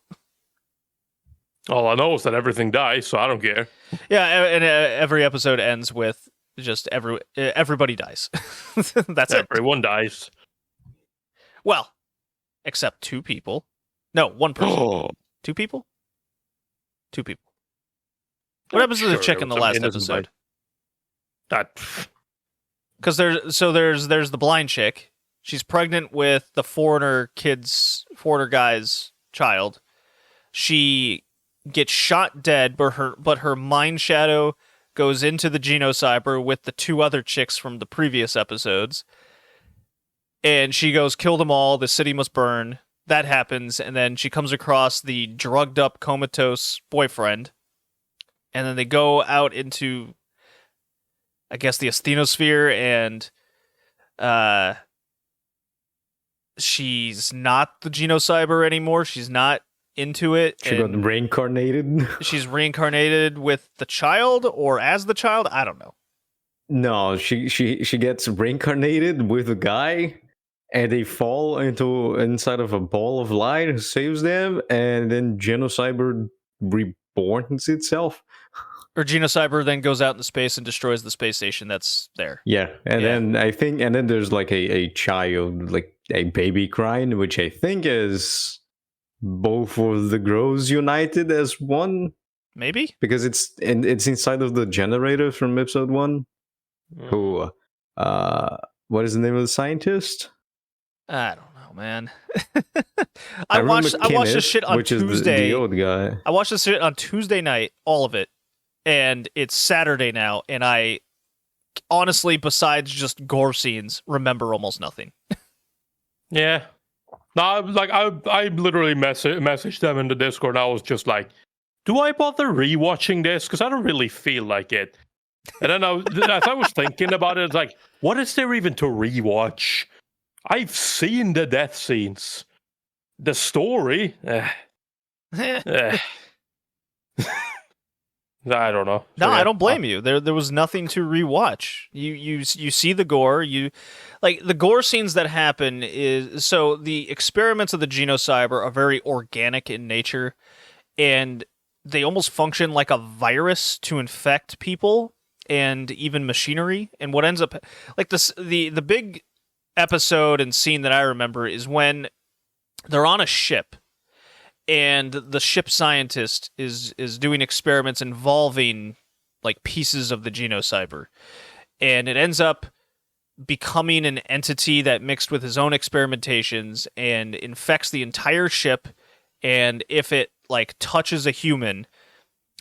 All I know is that everything dies, so I don't care. Yeah, and every episode ends with just everybody dies. That's it. Everyone dies. Well, except two people. No, one person. Two people. Two people. What happens to the chick in the last episode? Because there's the blind chick. She's pregnant with the foreigner guy's child. She gets shot dead, but her mind shadow goes into the Genocyber with the two other chicks from the previous episodes. And she goes, kill them all, the city must burn. That happens, and then she comes across the drugged up, comatose boyfriend. And then they go out into, I guess, the asthenosphere, and she's not the Genocyber anymore. She's not into it. She got reincarnated. She's reincarnated with the child, or as the child? I don't know. No, she gets reincarnated with a guy, and they fall inside of a ball of light who saves them, and then Genocyber reborns itself. Or Genocyber then goes out into space and destroys the space station that's there. Yeah, then then there's like a child, like a baby crying, which I think is both of the Grows united as one. Maybe? Because it's inside of the generator from episode 1. Who what is the name of the scientist? I don't know, man. I I remember watched this Kenneth, shit on which is Tuesday. the old guy. I watched this shit on Tuesday night, all of it, and it's Saturday now, and I honestly, besides just gore scenes, remember almost nothing. Yeah. No, like I literally messaged them in the Discord. And I was just like, do I bother rewatching this? Because I don't really feel like it. And then as I was thinking about it, it's like, what is there even to rewatch? I've seen the death scenes. The story, I don't know. No, I don't blame you. There was nothing to rewatch. You see the gore. You like the gore scenes that happen is so the experiments of the Genocyber are very organic in nature, and they almost function like a virus to infect people and even machinery. And what ends up like this the big episode and scene that I remember is when they're on a ship. And the ship scientist is doing experiments involving like pieces of the Genocyber, and it ends up becoming an entity that mixed with his own experimentations and infects the entire ship. And if it like touches a human,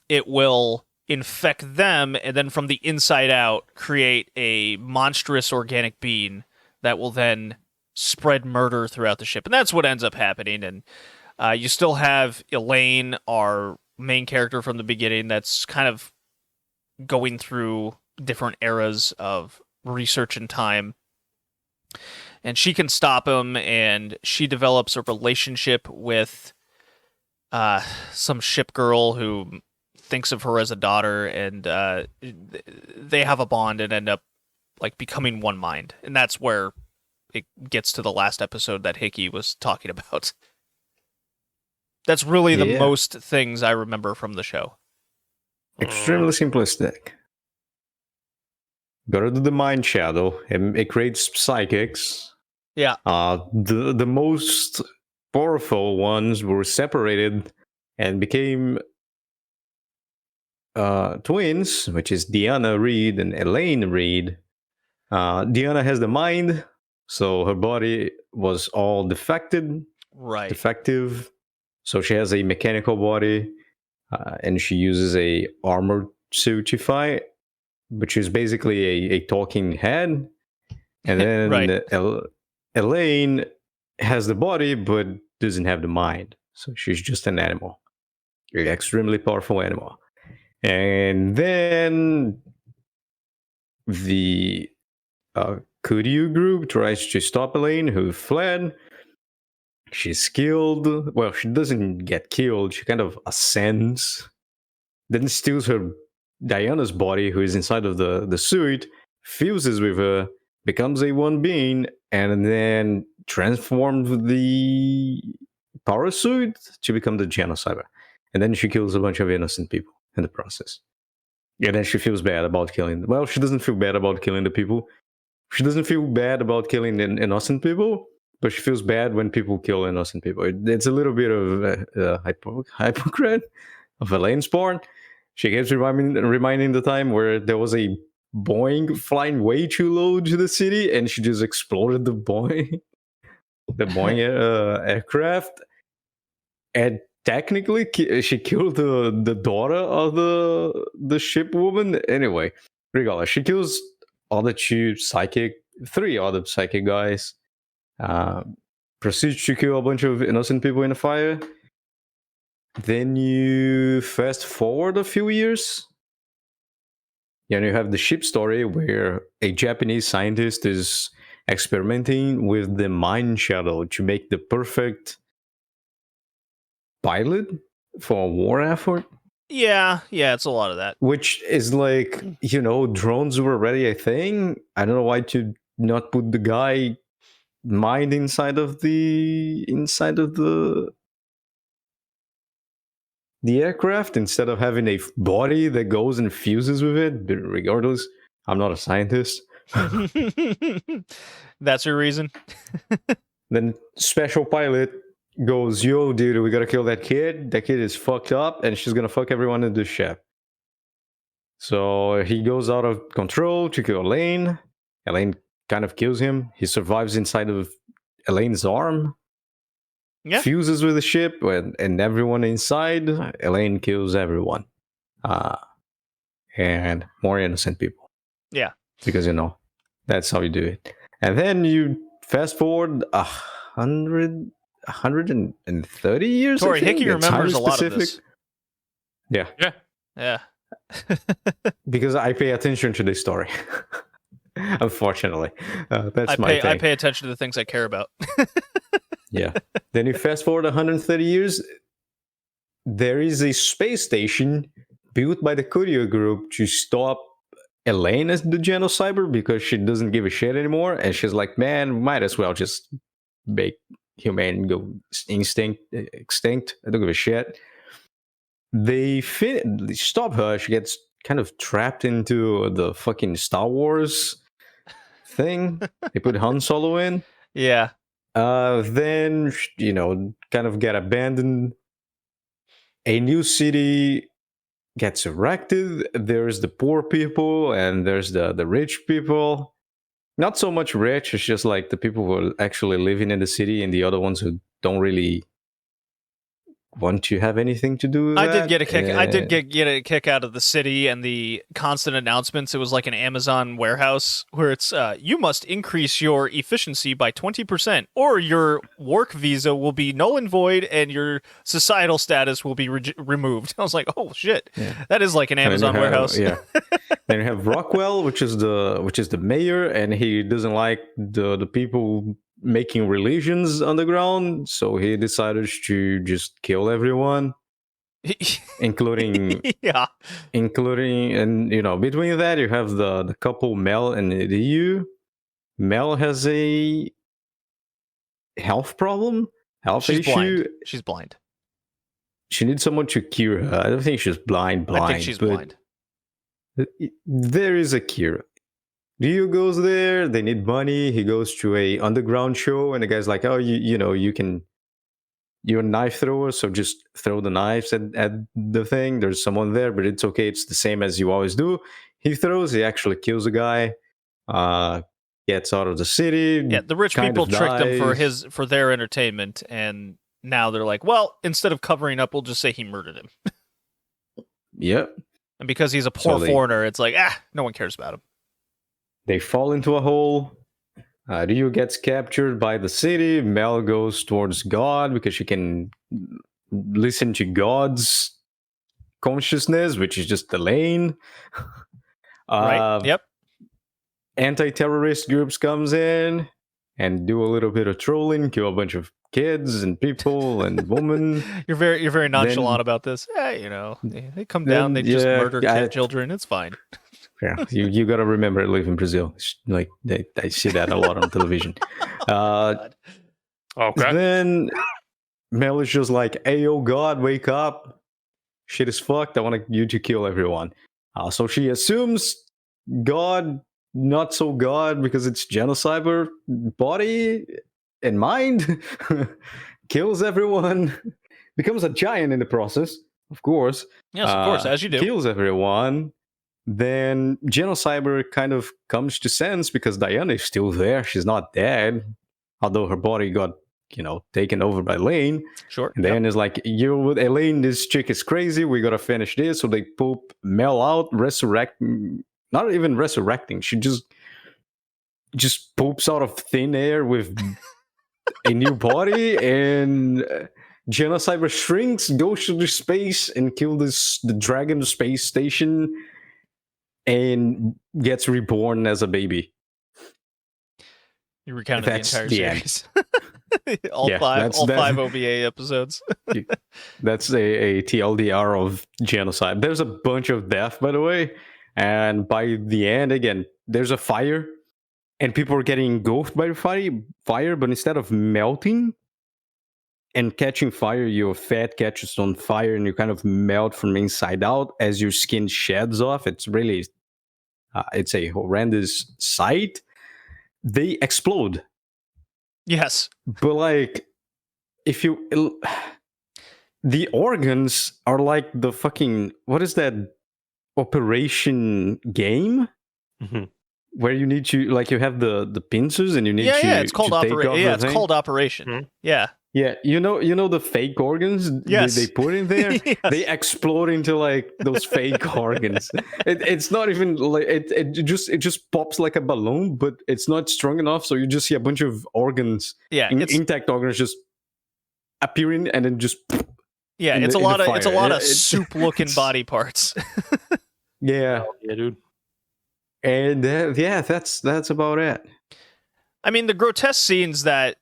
it will infect them, and then from the inside out create a monstrous organic being that will then spread murder throughout the ship. And that's what ends up happening. And you still have Elaine, our main character from the beginning, that's kind of going through different eras of research and time. And she can stop him, and she develops a relationship with some ship girl who thinks of her as a daughter, and they have a bond and end up like becoming one mind. And that's where it gets to the last episode that Hickey was talking about. That's really the most things I remember from the show. Extremely simplistic. Go to the mind shadow, and it creates psychics. Yeah. The most powerful ones were separated and became twins, which is Deanna Reed and Elaine Reed. Deanna has the mind, so her body was all defective. So she has a mechanical body, and she uses a armored suit to fight, which is basically a talking head. And then Elaine has the body, but doesn't have the mind. So she's just an animal. An extremely powerful animal. And then the Kuryu group tries to stop Elaine, who fled. She's killed. Well, she doesn't get killed. She kind of ascends. Then steals her Diana's body, who is inside of the suit, fuses with her, becomes a one being, and then transforms the power suit to become the Genocyber. And then she kills a bunch of innocent people in the process. And then she feels bad about killing. Well, she doesn't feel bad about killing the people. She doesn't feel bad about killing innocent people, but she feels bad when people kill innocent people. It's a little bit of hypocrite of Elaine's part. She keeps reminding the time where there was a Boeing flying way too low to the city, and she just exploded the Boeing aircraft. And technically, she killed the daughter of the ship woman. Anyway, regardless, she kills three other psychic guys. Proceeds to kill a bunch of innocent people in a fire. Then you fast forward a few years. And you have the ship story where a Japanese scientist is experimenting with the mind shadow to make the perfect pilot for a war effort. Yeah, it's a lot of that. Which is like, drones were already a thing. I don't know why to not put the guy mind inside of the aircraft instead of having a body that goes and fuses with it. But regardless, I'm not a scientist. That's your reason. Then special pilot goes, yo, dude, we gotta kill that kid. That kid is fucked up, and she's gonna fuck everyone in the ship. So he goes out of control to kill Elaine. Elaine kind of kills him. He survives inside of Elaine's arm. Yeah. Fuses with the ship and everyone inside. Elaine kills everyone. And more innocent people. Yeah. Because, that's how you do it. And then you fast forward 130 years. Tori, I think. Hickey It's remembers a highly lot of specific. this. Yeah. Yeah. Because I pay attention to this story. Unfortunately. That's my thing. I pay attention to the things I care about. Yeah. Then you fast forward 130 years. There is a space station built by the Courier Group to stop Elaine as the Genocyber because she doesn't give a shit anymore. And she's like, man, might as well just make human go extinct. I don't give a shit. They stop her. She gets kind of trapped into the fucking Star Wars thing. They put Han Solo in. Yeah. Then, kind of get abandoned. A new city gets erected. There's the poor people and there's the rich people. Not so much rich, it's just like the people who are actually living in the city and the other ones who don't really want to have anything to do with I that. did get a kick. I did get a kick out of the city and the constant announcements. It was like an Amazon warehouse where it's you must increase your efficiency by 20%, or your work visa will be null and void, and your societal status will be removed. I was like, oh shit, that is like an Amazon warehouse. Yeah. Then you have Rockwell, which is the mayor, and he doesn't like the people making religions underground, so he decided to just kill everyone, including and between that you have the couple Mel and Ryu. Mel has a health She's issue. Blind. She's blind. She needs someone to cure her. I don't think she's blind. I think she's blind. There is a cure. Ryu goes there, they need money, he goes to a underground show, and the guy's like, oh, you're a knife thrower, so just throw the knives at the thing. There's someone there, but it's okay, it's the same as you always do. He actually kills a guy, gets out of the city. Yeah, the rich people tricked him for their entertainment, and now they're like, well, instead of covering up, we'll just say he murdered him. Yep. And because he's a poor foreigner, it's like, no one cares about him. They fall into a hole. Ryu gets captured by the city. Mel goes towards God because she can listen to God's consciousness, which is just Elaine. Right. Yep. Anti-terrorist groups comes in and do a little bit of trolling, kill a bunch of kids and people and women. You're very nonchalant about this. They come down, they just murder children. It's fine. Yeah, you got to remember I live in Brazil. Like I see that a lot on television. Okay. Then Mel is just like, "Hey, oh God, wake up! Shit is fucked. I want you to kill everyone." So she assumes God, not so God, because it's Genocyber body and mind. Kills everyone. Becomes a giant in the process, of course. Yes, of course, as you do. Kills everyone. Then Genocyber kind of comes to sense because Diana is still there. She's not dead, although her body got, taken over by Elaine. Sure. And then it's like, with Elaine, this chick is crazy. We gotta finish this. So they poop Mel out, not even resurrecting. She just poops out of thin air with a new body, and Genocyber shrinks, goes to the space, and kills the Dragon space station. And gets reborn as a baby. You recounted the entire series. all Yeah, five OVA episodes. That's a TLDR of Genocide. There's a bunch of death, by the way. And by the end, again, there's a fire. And people are getting engulfed by the fire, but instead of melting and catching fire, your fat catches on fire and you kind of melt from inside out as your skin sheds off. It's really, it's a horrendous sight. They explode. Yes. But like, the organs are like the fucking, what is that Operation Game? Mm-hmm. where you need to like you have the pincers and you need to it's called to take off Yeah, the it's thing. called Operation. Hmm? Yeah. Yeah, you know the fake organs Yes. they put in there. Yes. They explode into like those fake organs. It's not even like it just pops like a balloon, but it's not strong enough. So you just see a bunch of organs, Yeah, it's intact organs, just appearing and then just yeah, in it's the- a in lot the of it's a fire. lot Yeah, of it's- soup-looking body parts. yeah. Yeah, dude. And that's about it. I mean, the grotesque scenes that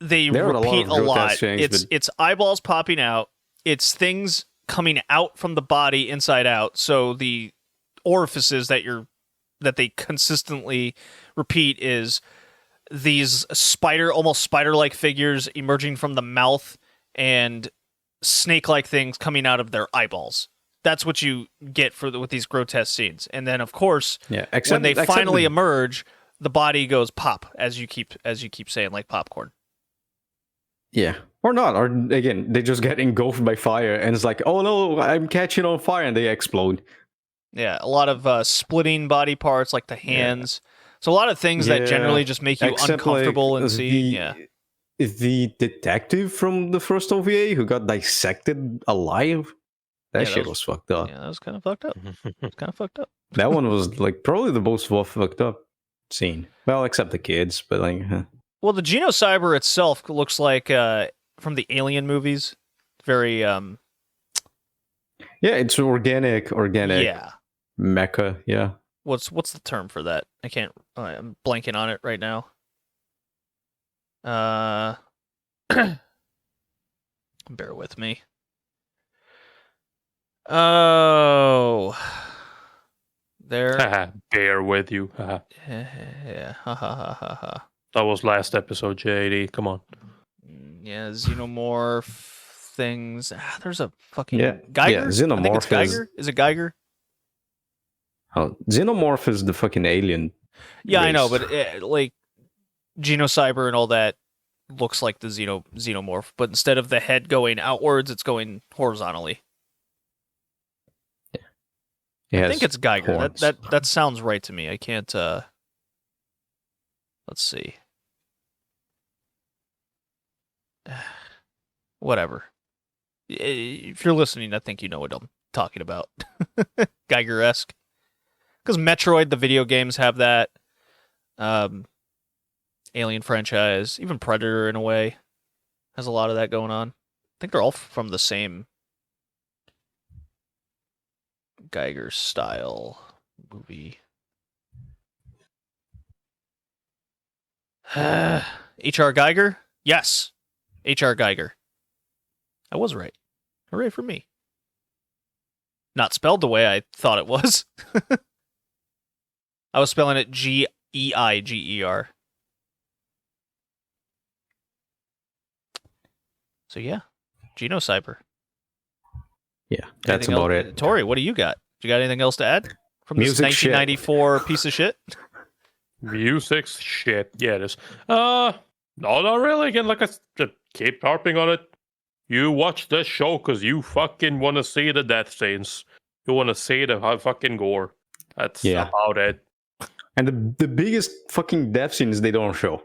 they There are a lot repeat of a lot. grotesque things, but- It's eyeballs popping out. It's things coming out from the body inside out. So the orifices that they consistently repeat is these almost spider-like figures emerging from the mouth and snake-like things coming out of their eyeballs. That's what you get with these grotesque scenes. And then, of course, Yeah, when they except finally the- emerge, the body goes pop, as you keep saying, like popcorn. Yeah. Or not. Or again, they just get engulfed by fire and it's like, oh no, I'm catching on fire, and they explode. Yeah, a lot of splitting body parts, like the hands. So a lot of things that Yeah, generally just make you Except, uncomfortable like, and see. Yeah. The detective from the first OVA who got dissected alive. That Yeah, shit that was fucked up. Yeah, that was kind of fucked up. It's kind of fucked up. That one was like probably the most fucked up scene. Well, except the kids, but like Well, the Genocyber itself looks like from the Alien movies. Very yeah, it's organic yeah. mecha, yeah. What's the term for that? I can't. I'm blanking on it right now. Bear with me. Oh, there. Bear with you. Haha. Yeah. Ha ha ha ha ha. That was last episode, JD. Come on. Yeah, xenomorph things. There's a fucking Yeah, Geiger. yeah, I think it's xenomorph is- Geiger. Is it Geiger? Oh, Xenomorph is the fucking alien. Yeah, I know, race. but like Genocyber and all that looks like the xenomorph, but instead of the head going outwards, it's going horizontally. It I has think it's Geiger. horns. That sounds right to me. I can't. Let's see. Whatever. If you're listening, I think you know what I'm talking about. Geiger-esque. Because Metroid, the video games have that. Alien franchise, even Predator in a way, has a lot of that going on. I think they're all from the same Geiger style movie. H.R. Geiger? Yes. H.R. Geiger. I was right. Hooray for me. Not spelled the way I thought it was. I was spelling it Geiger. So yeah, Genocyber. Yeah, that's Anything about else? it. Tori, what do you got? You got anything else to add from this Music shit. 1994 piece of shit? Music shit. Yeah, it is. No, not really. Again, like I said, keep harping on it. You watch this show because you fucking want to see the death scenes. You want to see the fucking gore. That's Yeah. about it. And the biggest fucking death scenes they don't show.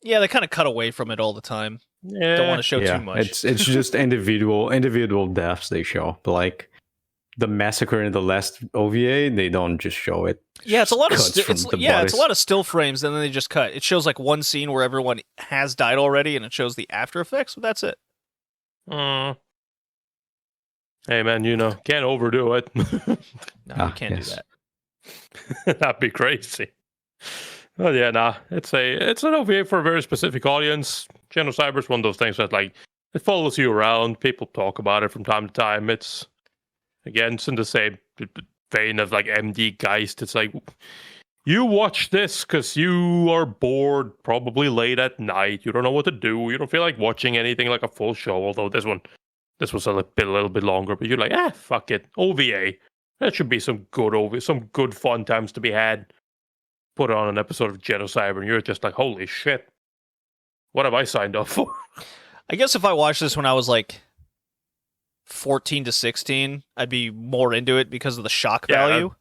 Yeah, they kind of cut away from it all the time. Yeah. Don't want to show yeah, too much. it's just individual deaths they show. But like the massacre in the last OVA, they don't just show it. Yeah, it's a lot of Cuts from the it's a bodies. lot of still frames, and then they just cut. It shows like one scene where everyone has died already, and it shows the after effects. But that's it. Mm. Hey man, can't overdo it. No, you can't do yes. that. That'd be crazy. Well, yeah, nah. It's an OVA for a very specific audience. Genocyber's one of those things that like it follows you around. People talk about it from time to time. It's in the same vein of like MD Geist. It's like you watch this because you are bored, probably late at night. You don't know what to do. You don't feel like watching anything like a full show. Although this was a little bit longer, but you're like, fuck it, OVA. That should be some good fun times to be had. Put on an episode of Genocyber, and you're just like, holy shit, what have I signed up for? I guess if I watched this when I was like 14 to 16, I'd be more into it because of the shock Yeah, value.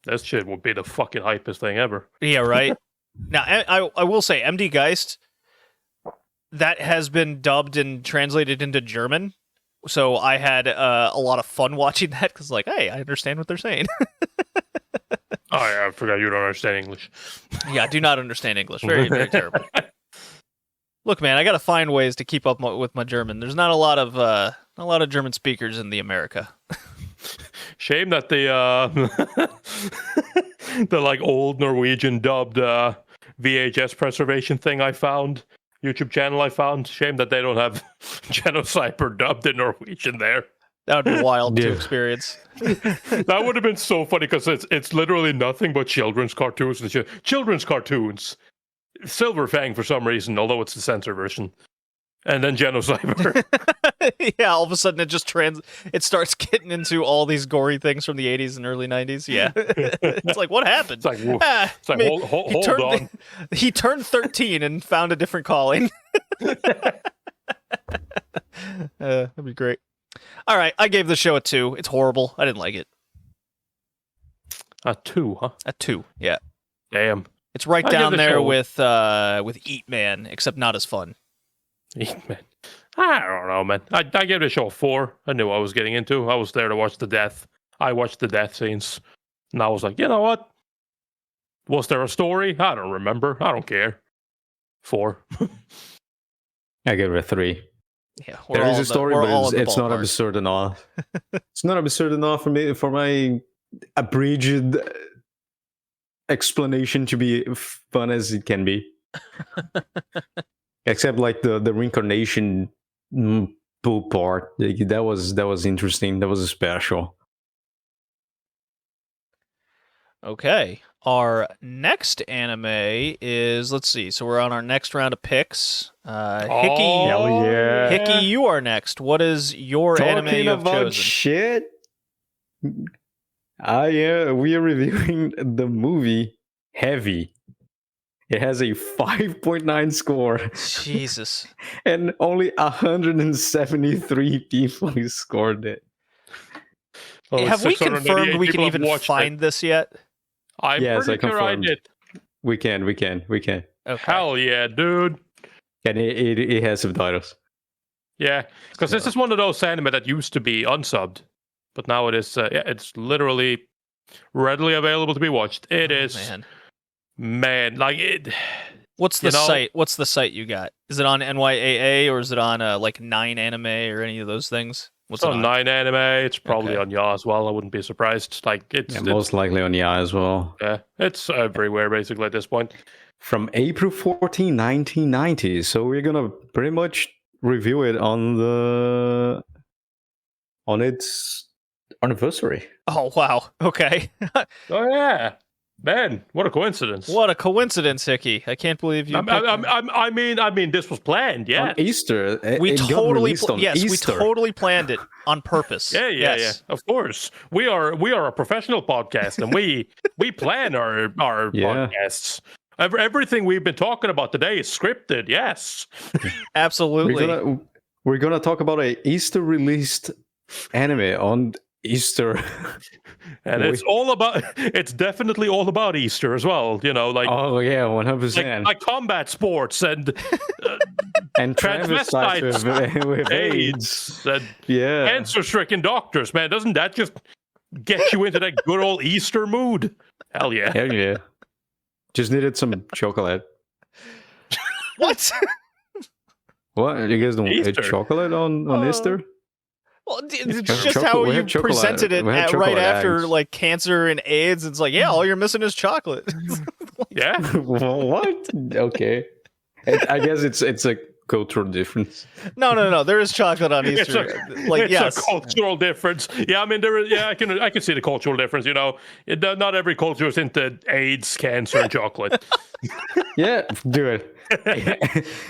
This shit would be the fucking hypest thing ever. Yeah, right. Now, I will say, MD Geist, that has been dubbed and translated into German. So I had a lot of fun watching that because, like, hey, I understand what they're saying. Oh, yeah, I forgot you don't understand English. Yeah, I do not understand English. Very, very terrible. Look, man, I got to find ways to keep up with my German. There's not a lot of German speakers in the America. Shame that the the like old Norwegian dubbed VHS preservation thing I found, YouTube channel I found. Shame that they don't have Genocyber dubbed in Norwegian there. That would be wild to Yeah. experience. That would have been so funny because it's literally nothing but children's cartoons. Children's cartoons. Silver Fang for some reason, although it's the censor version. And then Genocyber. Yeah, all of a sudden it starts getting into all these gory things from the 80s and early 90s. Yeah. It's like, what happened? It's like, I mean, hold on. He turned 13 and found a different calling. That'd be great. All right, I gave the show a 2. It's horrible. I didn't like it. A 2, huh? A 2, yeah. Damn. It's right I give down the there show- with Eat Man, except not as fun. Man. I don't know, man. I gave the show a 4. I knew what I was getting into. I was there to watch the death. I watched the death scenes. And I was like, you know what? Was there a story? I don't remember. I don't care. 4. I give it a 3. Yeah, There is a story, but it's not ballpark. absurd enough. It's not absurd enough for my abridged explanation to be fun as it can be. Except like the reincarnation pool part, like, that was interesting. That was special. Okay. Our next anime is, let's see. So we're on our next round of picks. Hickey, Hell yeah. Hickey, you are next. What is your anime Talking you have about chosen? shit. We are reviewing the movie Heavy. It has a 5.9 score, Jesus. and only 173 people scored it. Oh, Have we 688 confirmed we can people have even watched find this yet? it. I'm Yes, pretty I sure I confirmed. did. We can. Okay. Hell yeah, dude. And it has subtitles. Yeah, because this is one of those anime that used to be unsubbed, but now it is. It's literally readily available to be watched. It is, man, like it. What's the you know- site? What's the site you got? Is it on NYAA or is it on like 9 Anime or any of those things? What's It's it on 9 Anime. It's probably Okay. on Ya as well. I wouldn't be surprised. Like it's, Yeah, most likely on IA as well. it's everywhere basically at this point. From April 14, 1990. So we're gonna pretty much review it on its anniversary. Oh wow. Okay. Oh yeah, man, what a coincidence! What a coincidence, Hickey. I can't believe you. I mean, this was planned. Yeah, On Easter. We it got totally released on yes, Easter. we totally planned it on purpose. Yeah. Yes. Of course, we are a professional podcast, and we plan our Yeah. podcasts. Everything we've been talking about today is scripted. Yes. Absolutely. We're gonna talk about a Easter released anime on Easter. And it's definitely all about Easter as well. You know, like Oh yeah, 100%. like combat sports and and transvestites with AIDS and Yeah. cancer-stricken doctors. Man, doesn't that just get you into that good old Easter mood? Hell yeah. Hell yeah. Just needed some chocolate. What? What? You guys don't eat Easter. chocolate on Easter? Well, it's Chocolate- just how we you have chocolate- presented it we have right chocolate after eggs. like cancer and AIDS. It's like, yeah, all you're missing is chocolate. Yeah. What? Okay. I guess it's a cultural difference. No. There is chocolate on It's Easter. Like, it's yes. a cultural difference. Yeah, I mean, there is. Yeah, I can see the cultural difference. You know, not every culture is into AIDS, cancer, and chocolate. Yeah, do it.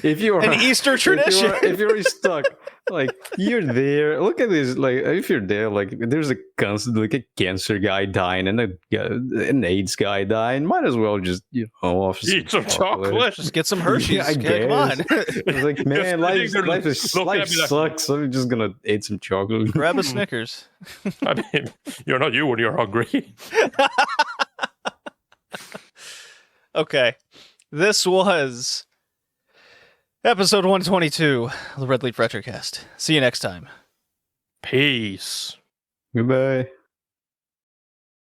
If you're An Easter tradition. if you're stuck, like you're there. Look at this. Like if you're there, like there's a cancer guy dying and an AIDS guy dying. Might as well just offer Eat some chocolate. Just get some Hershey's. Yeah, I Okay, come on. It's like, man, Just sitting there looking at life me like- sucks. So I'm just gonna eat some chocolate. Grab a Snickers. I mean, you're not you when you're hungry. Okay. This was episode 122 of the Red Leaf Retrocast. See you next time. Peace. Goodbye.